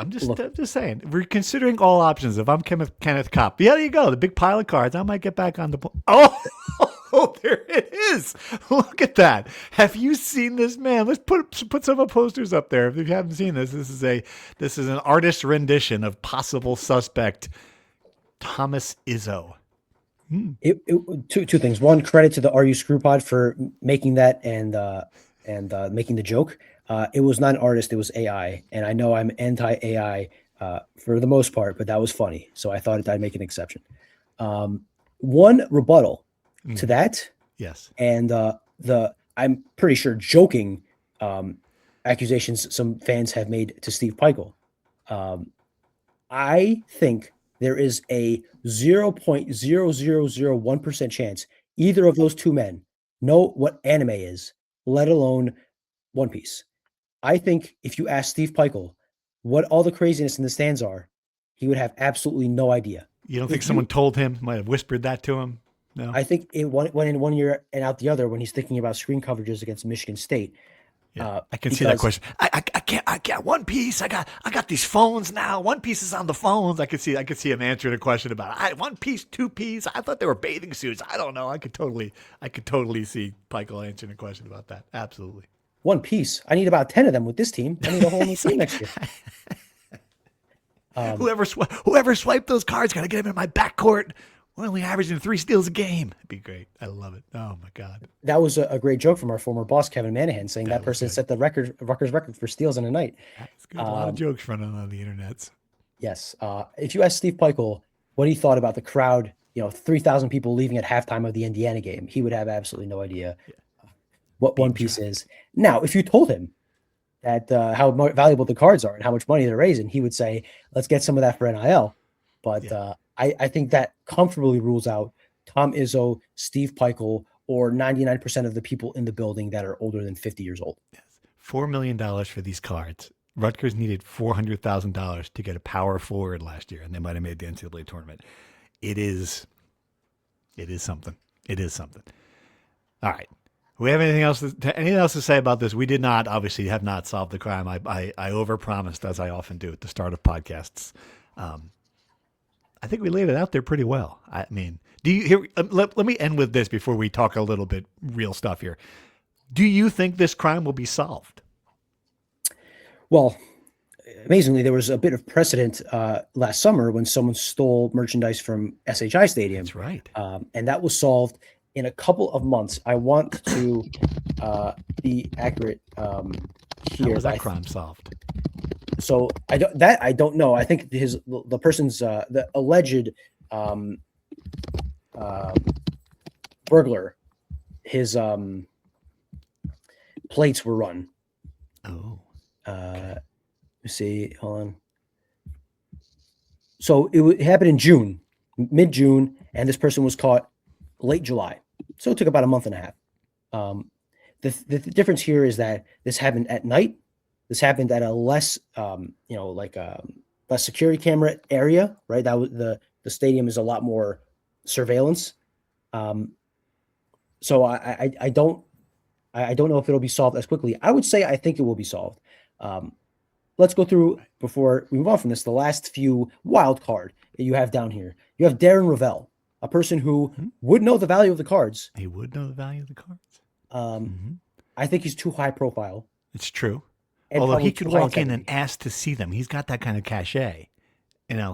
I'm just saying. We're considering all options. If I'm Kenneth Kopp, yeah, there you go. The big pile of cards. I might get back on the. Oh, there it is. Look at that. Have you seen this man? Let's put some posters up there. If you haven't seen this, this is an artist rendition of possible suspect Thomas Izzo. Two things. One, credit to the RU Screwpod for making that and making the joke. It was not an artist, it was AI. And I know I'm anti-AI for the most part, but that was funny. So I thought I'd make an exception. One rebuttal to that. Yes. And I'm pretty sure joking accusations some fans have made to Steve Peichel. I think there is a 0.0001% chance either of those two men know what anime is, let alone One Piece. I think if you ask Steve Peichel what all the craziness in the stands are, he would have absolutely no idea. You don't think someone told him, might have whispered that to him? No. I think it went in one year and out the other when he's thinking about screen coverages against Michigan State. Yeah, I can see that question. I can't One Piece. I got these phones now. One Piece is on the phones. I could see him answering a question about One Piece, Two Piece. I thought they were bathing suits. I don't know. I could totally see Peichel answering a question about that. Absolutely. One Piece. I need about 10 of them with this team. I need a whole new team next year. Whoever swiped those cards, got to get him in my backcourt. We're only averaging 3 steals a game. It'd be great. I love it. Oh my God. That was a great joke from our former boss, Kevin Manahan, saying that person good. set the Rutgers record for steals in a night. That's good. A lot of jokes running on the internets. Yes. If you ask Steve Peichel what he thought about the crowd, 3,000 people leaving at halftime of the Indiana game, he would have absolutely no idea what One Piece is. Now, if you told him that how valuable the cards are and how much money they're raising, he would say, let's get some of that for NIL. But I think that comfortably rules out Tom Izzo, Steve Peichel, or 99% of the people in the building that are older than 50 years old. Yes. $4 million for these cards. Rutgers needed $400,000 to get a power forward last year, and they might have made the NCAA tournament. It is something. It is something. All right. We have anything else to say about this? We did not, obviously, have not solved the crime. I overpromised, as I often do at the start of podcasts. I think we laid it out there pretty well. I mean, let me end with this before we talk a little bit real stuff here. Do you think this crime will be solved? Well, amazingly, there was a bit of precedent last summer when someone stole merchandise from SHI Stadium. That's right. And that was solved in a couple of months. I want to be accurate here. How was that crime solved? So I don't know. I think the person's the alleged burglar, his plates were run. Oh. Let's see, hold on. So it happened in June, mid-June, and this person was caught late July. So it took about a month and a half. The difference here is that this happened at night. This happened at a less, less security camera area, right? That was the stadium is a lot more surveillance. So I don't know if it'll be solved as quickly. I would say I think it will be solved. Let's go through, before we move on from this, the last few wild card that you have down here. You have Darren Ravel, a person who would know the value of the cards. He would know the value of the cards. I think he's too high profile. It's true. Although he could walk in and ask to see them. He's got that kind of cachet.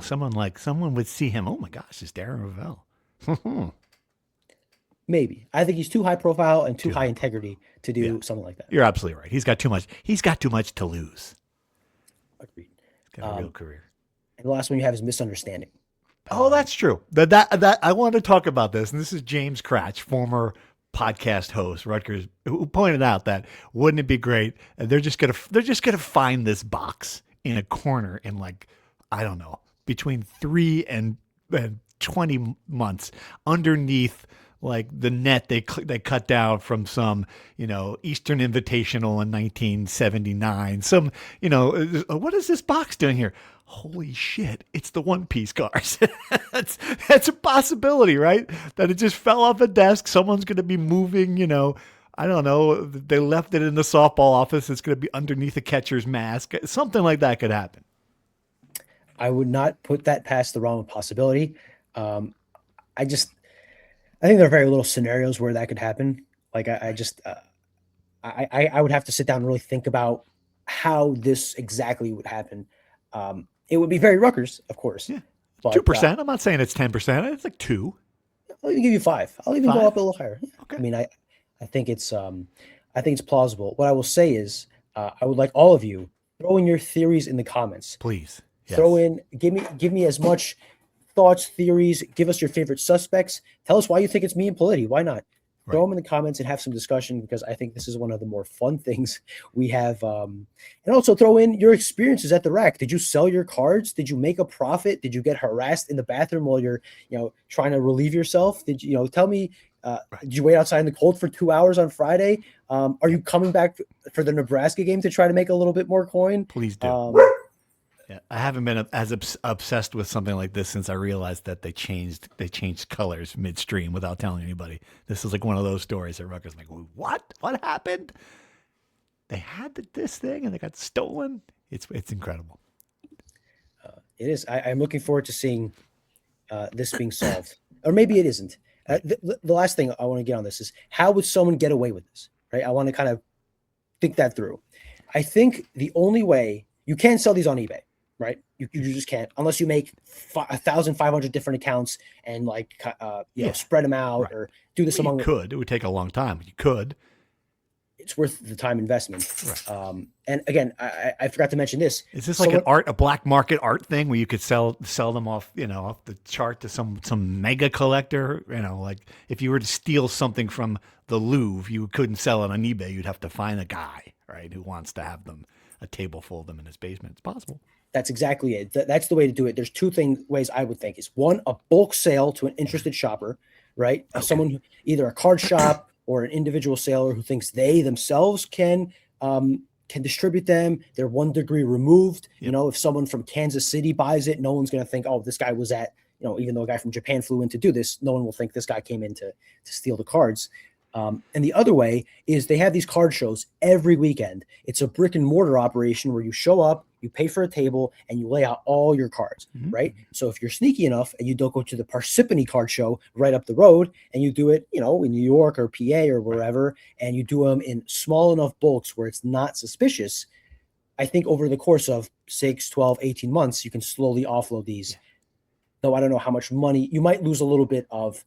Someone would see him. Oh my gosh, it's Darren Ravel. Maybe. I think he's too high profile and too high integrity to do something like that. You're absolutely right. He's got too much to lose. Agreed. He's got a real career. And the last one you have is misunderstanding. Oh, that's true. That I wanted to talk about this, and this is James Cratch, former podcast host, Rutgers, who pointed out that wouldn't it be great? They're just gonna find this box in a corner in I don't know, between 3 and 20 months underneath the net they cut down from some Eastern Invitational in 1979. Some what is this box doing here? Holy shit, it's the One Piece cards. that's a possibility, right? That it just fell off a desk. Someone's going to be moving, I don't know. They left it in the softball office. It's going to be underneath a catcher's mask. Something like that could happen. I would not put that past the realm of possibility. I think there are very little scenarios where that could happen. I would have to sit down and really think about how this exactly would happen. It would be very Rutgers, of course. Yeah. 2%. I'm not saying it's 10%. It's 2. I'll even give you 5. I'll even 5? go up a little higher. Yeah. Okay. I mean, I think it's plausible. What I will say is, I would like all of you throw in your theories in the comments. Please. Yes. Throw in, give me as much thoughts, theories. Give us your favorite suspects. Tell us why you think it's me and Politi. Why not? Right. Throw them in the comments and have some discussion, because I think this is one of the more fun things we have. And also throw in your experiences at the rack. Did you sell your cards? Did you make a profit? Did you get harassed in the bathroom while you're, trying to relieve yourself? Did you, tell me, did you wait outside in the cold for 2 hours on Friday? Are you coming back for the Nebraska game to try to make a little bit more coin? Please do. Yeah, I haven't been as obsessed with something like this since I realized that they changed colors midstream without telling anybody. This is one of those stories at Rutgers. I'm like, what? What happened? They had this thing and they got stolen. It's incredible. It is. I'm looking forward to seeing this being solved, or maybe it isn't. The last thing I want to get on this is, how would someone get away with this? Right. I want to kind of think that through. I think the only way, you can sell these on eBay. right? You just can't unless you make 1,500 different accounts and spread them out or do this among. You could. It would take a long time. You could. It's worth the time investment. Right. And again, I forgot to mention this. Is this like a black market art thing where you could sell them off, off the chart to some mega collector? Like if you were to steal something from the Louvre, you couldn't sell it on eBay. You'd have to find a guy, right, who wants to have them, a table full of them in his basement. It's possible. That's exactly it. That's the way to do it. There's two ways I would think. Is one, a bulk sale to an interested shopper, right? Okay. Someone who, either a card shop or an individual seller who thinks they themselves can distribute them. They're 1 degree removed. Yep. If someone from Kansas City buys it, no one's going to think, oh, this guy was at, even though a guy from Japan flew in to do this, no one will think this guy came in to steal the cards. And the other way is they have these card shows every weekend. It's a brick and mortar operation where you show up, you pay for a table, and you lay out all your cards, right? So if you're sneaky enough and you don't go to the Parsippany card show right up the road and you do it, in New York or PA or wherever, and you do them in small enough bulks where it's not suspicious, I think over the course of 6, 12, 18 months, you can slowly offload these. Though I don't know how much money, you might lose a little bit of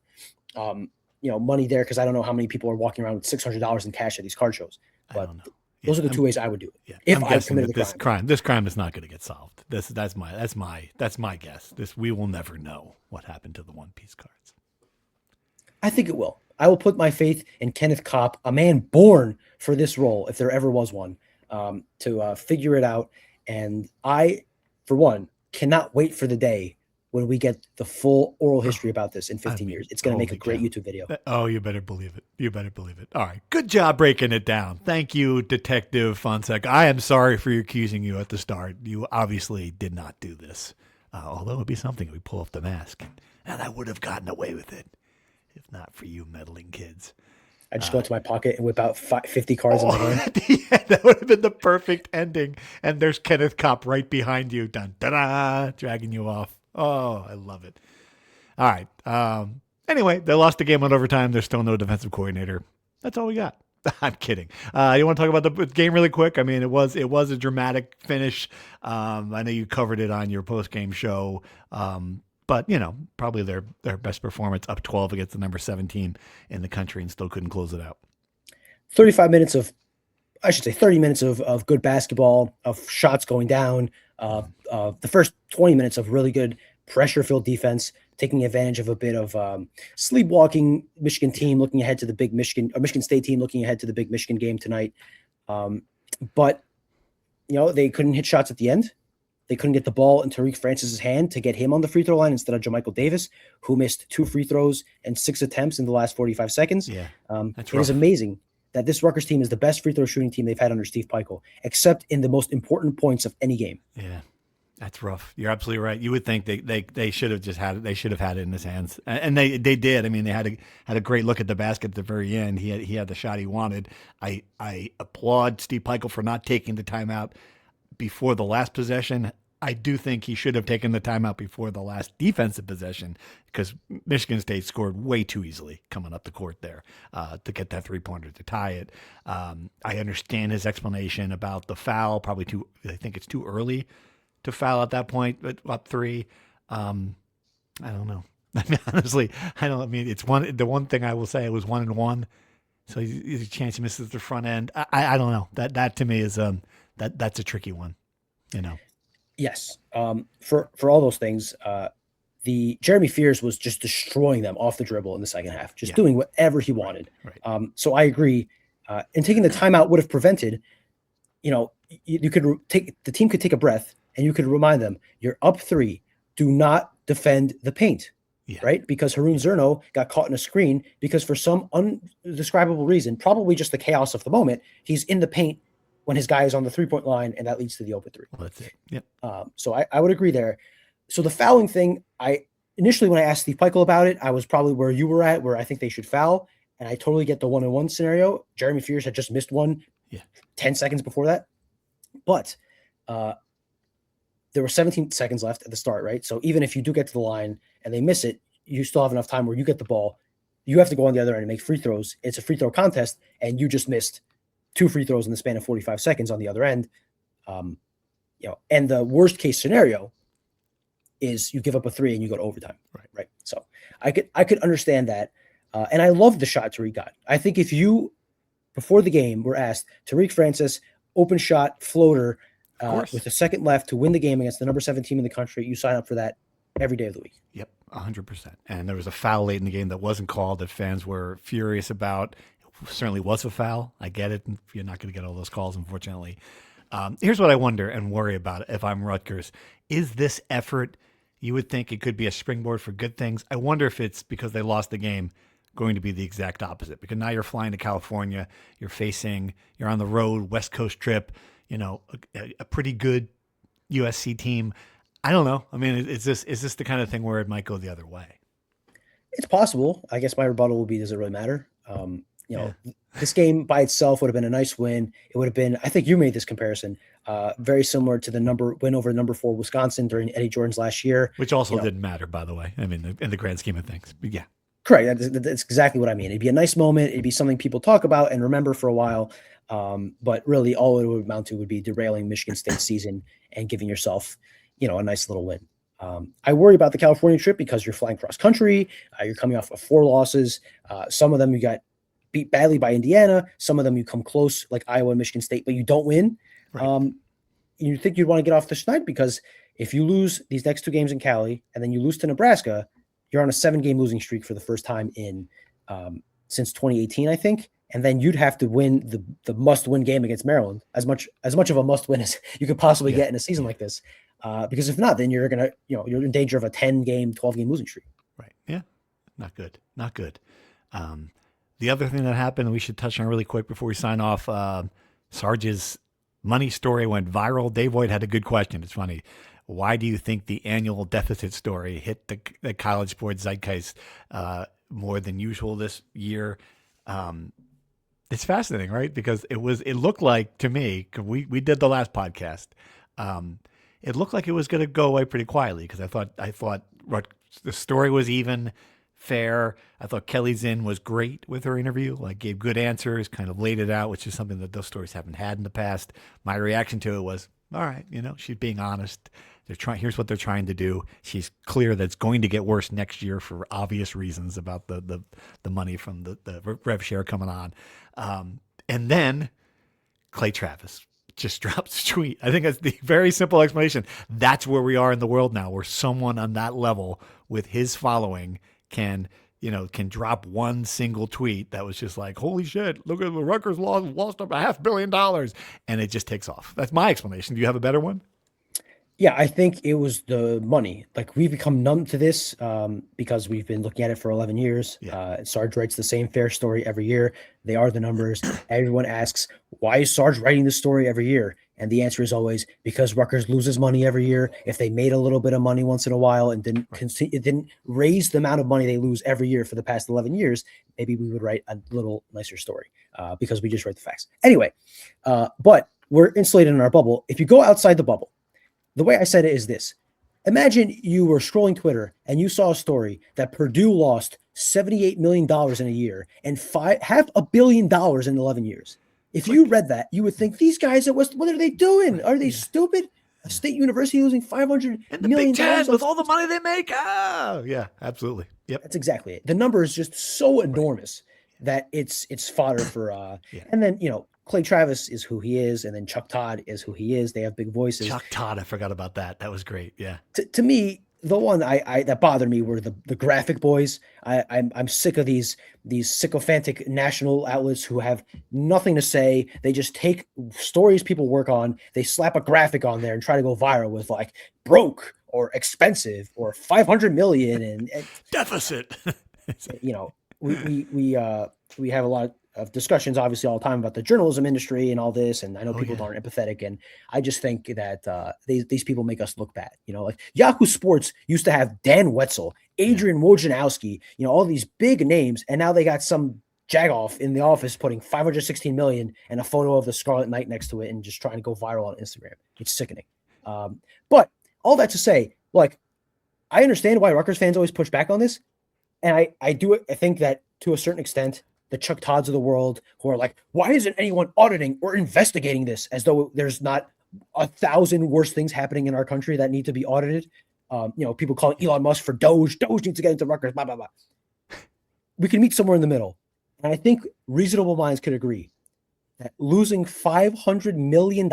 money there because I don't know how many people are walking around with $600 in cash at these card shows. But I don't know. Those are the two ways I would do it. Yeah. If I committed the crime. This crime is not going to get solved. That's my guess. We will never know what happened to the One Piece cards. I think it will. I will put my faith in Kenneth Kopp, a man born for this role, if there ever was one, to figure it out. And I, for one, cannot wait for the day when we get the full oral history about this in 15 years. It's going to make a great YouTube video. Oh, you better believe it. All right. Good job breaking it down. Thank you, Detective Fonseca. I am sorry for accusing you at the start. You obviously did not do this. Although it would be something if we pull off the mask. And I would have gotten away with it if not for you meddling kids. I just go into my pocket and whip out 50 cards in my hand. Yeah, that would have been the perfect ending. And there's Kenneth Kopp right behind you, dun, da-da, dragging you off. Oh, I love it. All right. Anyway, they lost the game on overtime. There's still no defensive coordinator. That's all we got. I'm kidding. You want to talk about the game really quick? I mean, it was a dramatic finish. I know you covered it on your post-game show. But, probably their best performance, up 12 against the number 7 team in the country, and still couldn't close it out. 30 minutes of good basketball, of shots going down. The first 20 minutes of really good pressure-filled defense, taking advantage of a bit of sleepwalking Michigan team looking ahead to the big Michigan State team looking ahead to the big Michigan game tonight. But they couldn't hit shots at the end. They couldn't get the ball in Tariq Francis's hand to get him on the free throw line instead of JaMychal Davis, who missed 2 free throws and 6 attempts in the last 45 seconds. Yeah, it is amazing that this Rutgers team is the best free throw shooting team they've had under Steve Peichel, except in the most important points of any game. Yeah, that's rough. You're absolutely right. You would think they should have just had it. They should have had it in his hands, and they did. I mean, they had a great look at the basket at the very end. He had the shot he wanted. I applaud Steve Peichel for not taking the timeout before the last possession. I do think he should have taken the timeout before the last defensive possession because Michigan State scored way too easily coming up the court there to get that 3-pointer to tie it. I understand his explanation about the foul, I think it's too early to foul at that point, but up 3. I don't know. I mean, honestly, it's the one thing I will say, it was 1-1. So there's a chance he misses the front end. I don't know. That to me is that's a tricky one, Yes. For all those things, the Jeremy Fears was just destroying them off the dribble in the second half, just doing whatever he wanted. Right. So I agree. And taking the timeout would have prevented, you could the team could take a breath and you could remind them, you're up 3, do not defend the paint. Yeah. Right? Because Haroon Zerno got caught in a screen because for some undescribable reason, probably just the chaos of the moment, he's in the paint when his guy is on the 3-point line, and that leads to the open 3. Well, that's it. Yep. So I would agree there. So the fouling thing, initially when I asked Steve Peichel about it, I was probably where you were at, where I think they should foul, and I totally get the 1-on-1 scenario. Jeremy Fears had just missed one 10 seconds before that. But there were 17 seconds left at the start, right? So even if you do get to the line and they miss it, you still have enough time where you get the ball. You have to go on the other end and make free throws. It's a free throw contest, and you just missed 2 free throws in the span of 45 seconds on the other end. and the worst case scenario is you give up a 3 and you go to overtime. Right. So I could understand that. And I love the shot Tariq got. I think if you, before the game, were asked, Tariq Francis, open shot, floater, with a second left to win the game against the number 7 team in the country, you sign up for that every day of the week. Yep, 100%. And there was a foul late in the game that wasn't called that fans were furious about. It certainly was a foul. I get it. You're not going to get all those calls, unfortunately. Here's what I wonder and worry about if I'm Rutgers. Is this effort, you would think it could be a springboard for good things. I wonder if it's because they lost the game going to be the exact opposite, because now you're flying to California, you're on the road, West Coast trip, a pretty good USC team. I don't know. I mean, is this the kind of thing where it might go the other way? It's possible. I guess my rebuttal would be, does it really matter? This game by itself would have been a nice win. It would have been, I think you made this comparison, very similar to the win over number 4 Wisconsin during Eddie Jordan's last year. Which also didn't matter, by the way. I mean, in the grand scheme of things. But yeah. Correct. That's exactly what I mean. It'd be a nice moment. It'd be something people talk about and remember for a while. But really all it would amount to would be derailing Michigan State's season and giving yourself, a nice little win. I worry about the California trip because you're flying cross country. You're coming off of 4 losses. Some of them you got beat badly by Indiana. Some of them you come close like Iowa and Michigan State, but you don't win. Right. You think you'd want to get off this night because if you lose these next 2 games in Cali and then you lose to Nebraska, you're on a 7-game losing streak for the first time in since 2018, I think. And then you'd have to win the must-win game against Maryland, as much of a must-win as you could possibly get in a season like this. Because if not, then you're gonna, you're in danger of a 10-game, 12-game losing streak. Right. Yeah. Not good. The other thing that happened, we should touch on really quick before we sign off. Sarge's money story went viral. Dave Voigt had a good question. It's funny. Why do you think the annual deficit story hit the college sports zeitgeist more than usual this year? It's fascinating, right? Because it looked like to me, cause we did the last podcast. It looked like it was going to go away pretty quietly because I thought the story was even, fair. I thought Kelly Zinn was great with her interview, like gave good answers, kind of laid it out, which is something that those stories haven't had in the past. My reaction to it was, all right, she's being honest. Here's what they're trying to do. She's clear that it's going to get worse next year for obvious reasons about the money from the rev share coming on. And then Clay Travis just drops a tweet. I think that's the very simple explanation. That's where we are in the world now, where someone on that level with his following can drop one single tweet that was just like, holy shit, look at the Rutgers lost up $500 million, and it just takes off. That's my explanation. Do you have a better one? Yeah, I think it was the money. Like, we've become numb to this because we've been looking at it for 11 years. Yeah. Sarge writes the same fair story every year. They are the numbers. Everyone asks, why is Sarge writing this story every year? And the answer is always because Rutgers loses money every year. If they made a little bit of money once in a while and it didn't raise the amount of money they lose every year for the past 11 years, maybe we would write a little nicer story because we just write the facts. Anyway, but we're insulated in our bubble. If you go outside the bubble, the way I said it is this. Imagine you were scrolling Twitter and you saw a story that Purdue lost $78 million in a year and $500 million in 11 years. If you read that, you would think these guys what are they doing? Are they stupid? A state university losing $500 million Big Ten with all the money they make. Oh, yeah, absolutely. Yep. That's exactly it. The number is just so enormous that it's fodder for and then, Clay Travis is who he is, and then Chuck Todd is who he is. They have big voices. Chuck Todd, I forgot about that. That was great. Yeah. To me, the one that bothered me were the graphic boys. I'm sick of these sycophantic national outlets who have nothing to say. They just take stories people work on, they slap a graphic on there and try to go viral with like broke or expensive or 500 million and deficit. We have a lot of discussions obviously all the time about the journalism industry and all this. And I know people aren't empathetic. And I just think that these people make us look bad. Like Yahoo Sports used to have Dan Wetzel, Adrian Wojnarowski, all these big names. And now they got some jagoff in the office putting $516 million and a photo of the Scarlet Knight next to it and just trying to go viral on Instagram. It's sickening. But all that to say, like, I understand why Rutgers fans always push back on this. And I think that to a certain extent, the Chuck Todds of the world who are like, why isn't anyone auditing or investigating this, as though there's not 1,000 worse things happening in our country that need to be audited. People calling Elon Musk for Doge. Doge needs to get into Rutgers, blah, blah, blah. We can meet somewhere in the middle. And I think reasonable minds could agree that losing $500 million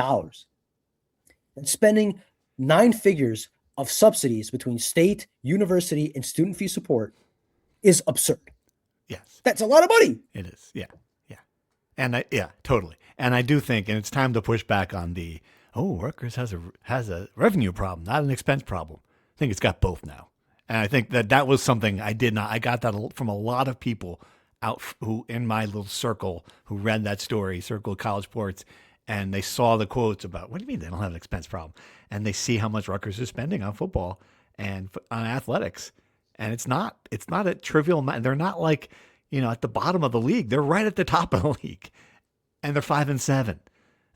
and spending 9 figures of subsidies between state, university, and student fee support is absurd. Yes. That's a lot of money. It is. Yeah. Yeah. And totally. And I do think, and it's time to push back on Rutgers has a revenue problem, not an expense problem. I think it's got both now. And I think that was something I got that from a lot of people out who in my little circle who read that story, Circle of College Sports, and they saw the quotes about, what do you mean they don't have an expense problem? And they see how much Rutgers is spending on football and on athletics. And it's not a trivial amount. They're not like, at the bottom of the league. They're right at the top of the league. And they're 5-7. And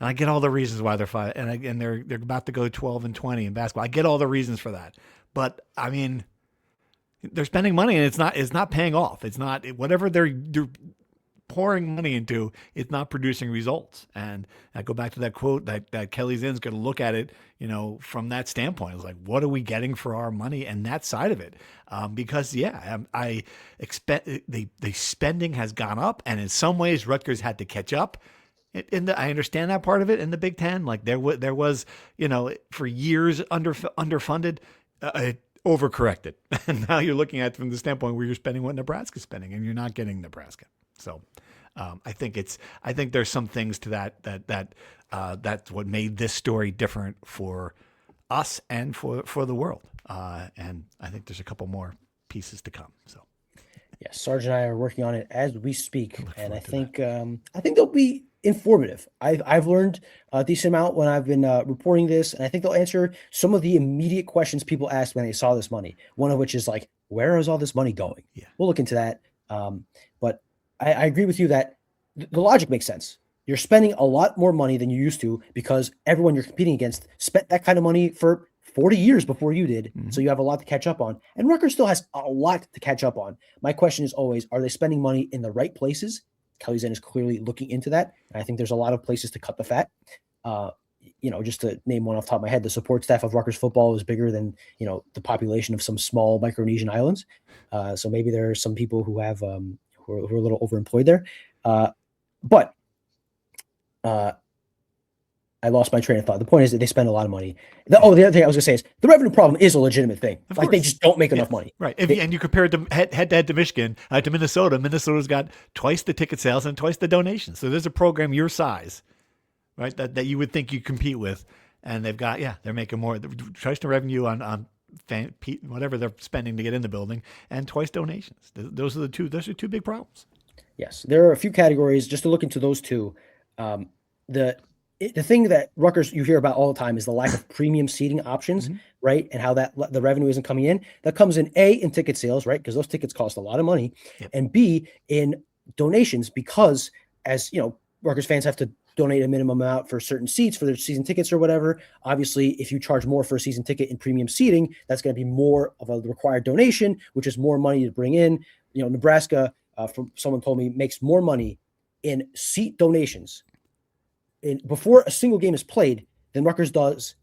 I get all the reasons why they're 5, and they're about to go 12-20 in basketball. I get all the reasons for that. But I mean, they're spending money and it's not paying off. It's not, whatever they're pouring money into, it's not producing results. And I go back to that quote that Kelly Zinn's going to look at it, from that standpoint. It's like, what are we getting for our money and that side of it? Because I expect the spending has gone up, and in some ways Rutgers had to catch up. I understand that part of it in the Big Ten. Like there was, for years underfunded, overcorrected. And now you're looking at it from the standpoint where you're spending what Nebraska's spending, and you're not getting Nebraska. So I think there's some things to that's what made this story different for us and for the world. And I think there's a couple more pieces to come. So yes, Sarge and I are working on it as we speak, and I think they'll be informative. I've learned a decent amount when I've been reporting this, and I think they'll answer some of the immediate questions people asked when they saw this money. One of which is like, where is all this money going? Yeah, we'll look into that. But I agree with you that the logic makes sense. You're spending a lot more money than you used to because everyone you're competing against spent that kind of money for 40 years before you did. Mm-hmm. So you have a lot to catch up on. And Rutgers still has a lot to catch up on. My question is always, are they spending money in the right places? Kelly Zinn is clearly looking into that. And I think there's a lot of places to cut the fat. Just to name one off the top of my head, the support staff of Rutgers football is bigger than, the population of some small Micronesian islands. So maybe there are some people who have, who are a little overemployed there. But I lost my train of thought. The point is that they spend a lot of money. The other thing I was going to say is the revenue problem is a legitimate thing. Like they just don't make enough money. Right. And you compare it to head to Michigan, to Minnesota. Minnesota's got twice the ticket sales and twice the donations. So there's a program your size, right, that you would think you compete with. And they've got, they're making more, twice the revenue on whatever they're spending to get in the building, and twice donations. Those are two big problems. Yes. There are a few categories just to look into those two. The thing that Rutgers you hear about all the time is the lack of premium seating options, mm-hmm. right? And how the revenue isn't coming in. That comes in in ticket sales, right? Because those tickets cost a lot of money. Yep. And B, in donations, because as Rutgers fans have to donate a minimum amount for certain seats for their season tickets or whatever. Obviously, if you charge more for a season ticket in premium seating, that's going to be more of a required donation, which is more money to bring in. Nebraska, from someone told me, makes more money in seat donations before a single game is played than Rutgers does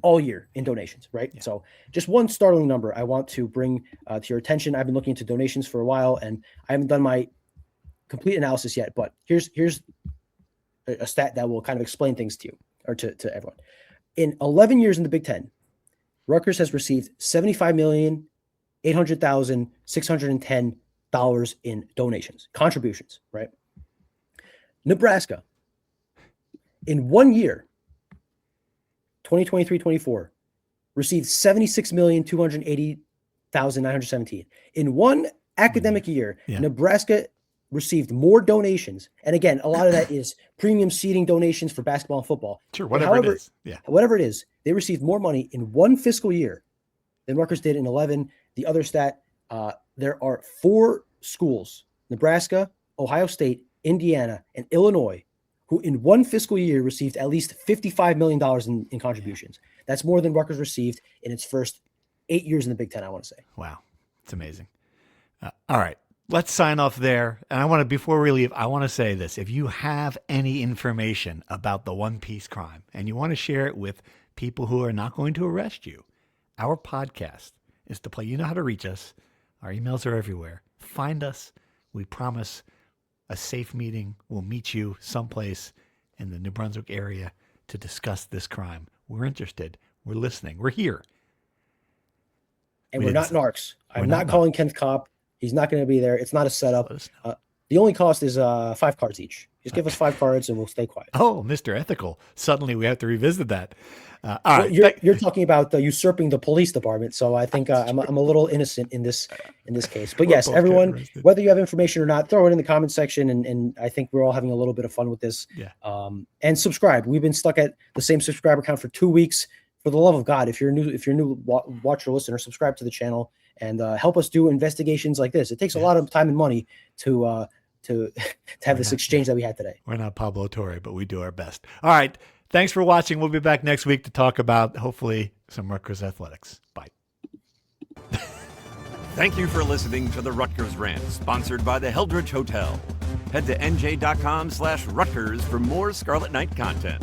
all year in donations, right? Yeah. So just one startling number I want to bring to your attention. I've been looking into donations for a while, and I haven't done my complete analysis yet, but here's a stat that will kind of explain things to you or to everyone. In 11 years in the Big Ten, Rutgers has received $75,800,610 in donations, contributions, right? Nebraska, in 1 year, 2023-24, received $76,280,917. In one academic year, Nebraska received more donations. And again, a lot of that is premium seating donations for basketball and football. Sure, whatever it is. Yeah. Whatever it is, they received more money in one fiscal year than Rutgers did in 11. The other stat, there are 4 schools, Nebraska, Ohio State, Indiana, and Illinois, who in one fiscal year received at least $55 million in contributions. That's more than Rutgers received in its first 8 years in the Big Ten, I want to say. Wow. It's amazing. All right. let's sign off there. And before we leave, I want to say this. If you have any information about the One Piece crime and you want to share it with people who are not going to arrest you, our podcast is to play. You know how to reach us. Our emails are everywhere. Find us. We promise a safe meeting. We'll meet you someplace in the New Brunswick area to discuss this crime. We're interested. We're listening. We're here. And we're not narcs. I'm not calling Kenneth Kopp. He's not going to be there. It's not a setup. The only cost is 5 cards each. Just give us 5 cards and we'll stay quiet. Oh, Mr. Ethical. Suddenly we have to revisit that. All right. You're talking about usurping the police department, so I think I'm a little innocent in this case. But yes, everyone, whether you have information or not, throw it in the comment section, and I think we're all having a little bit of fun with this. Yeah. And subscribe. We've been stuck at the same subscriber count for 2 weeks. For the love of God, if you're a new watcher, listener, subscribe to the channel and help us do investigations like this. It takes a lot of time and money to have this exchange that we had today. We're not Pablo Torre, but we do our best. All right. Thanks for watching. We'll be back next week to talk about, hopefully, some Rutgers athletics. Bye. Thank you for listening to the Rutgers Rant, sponsored by the Heldridge Hotel. Head to nj.com/Rutgers for more Scarlet Knight content.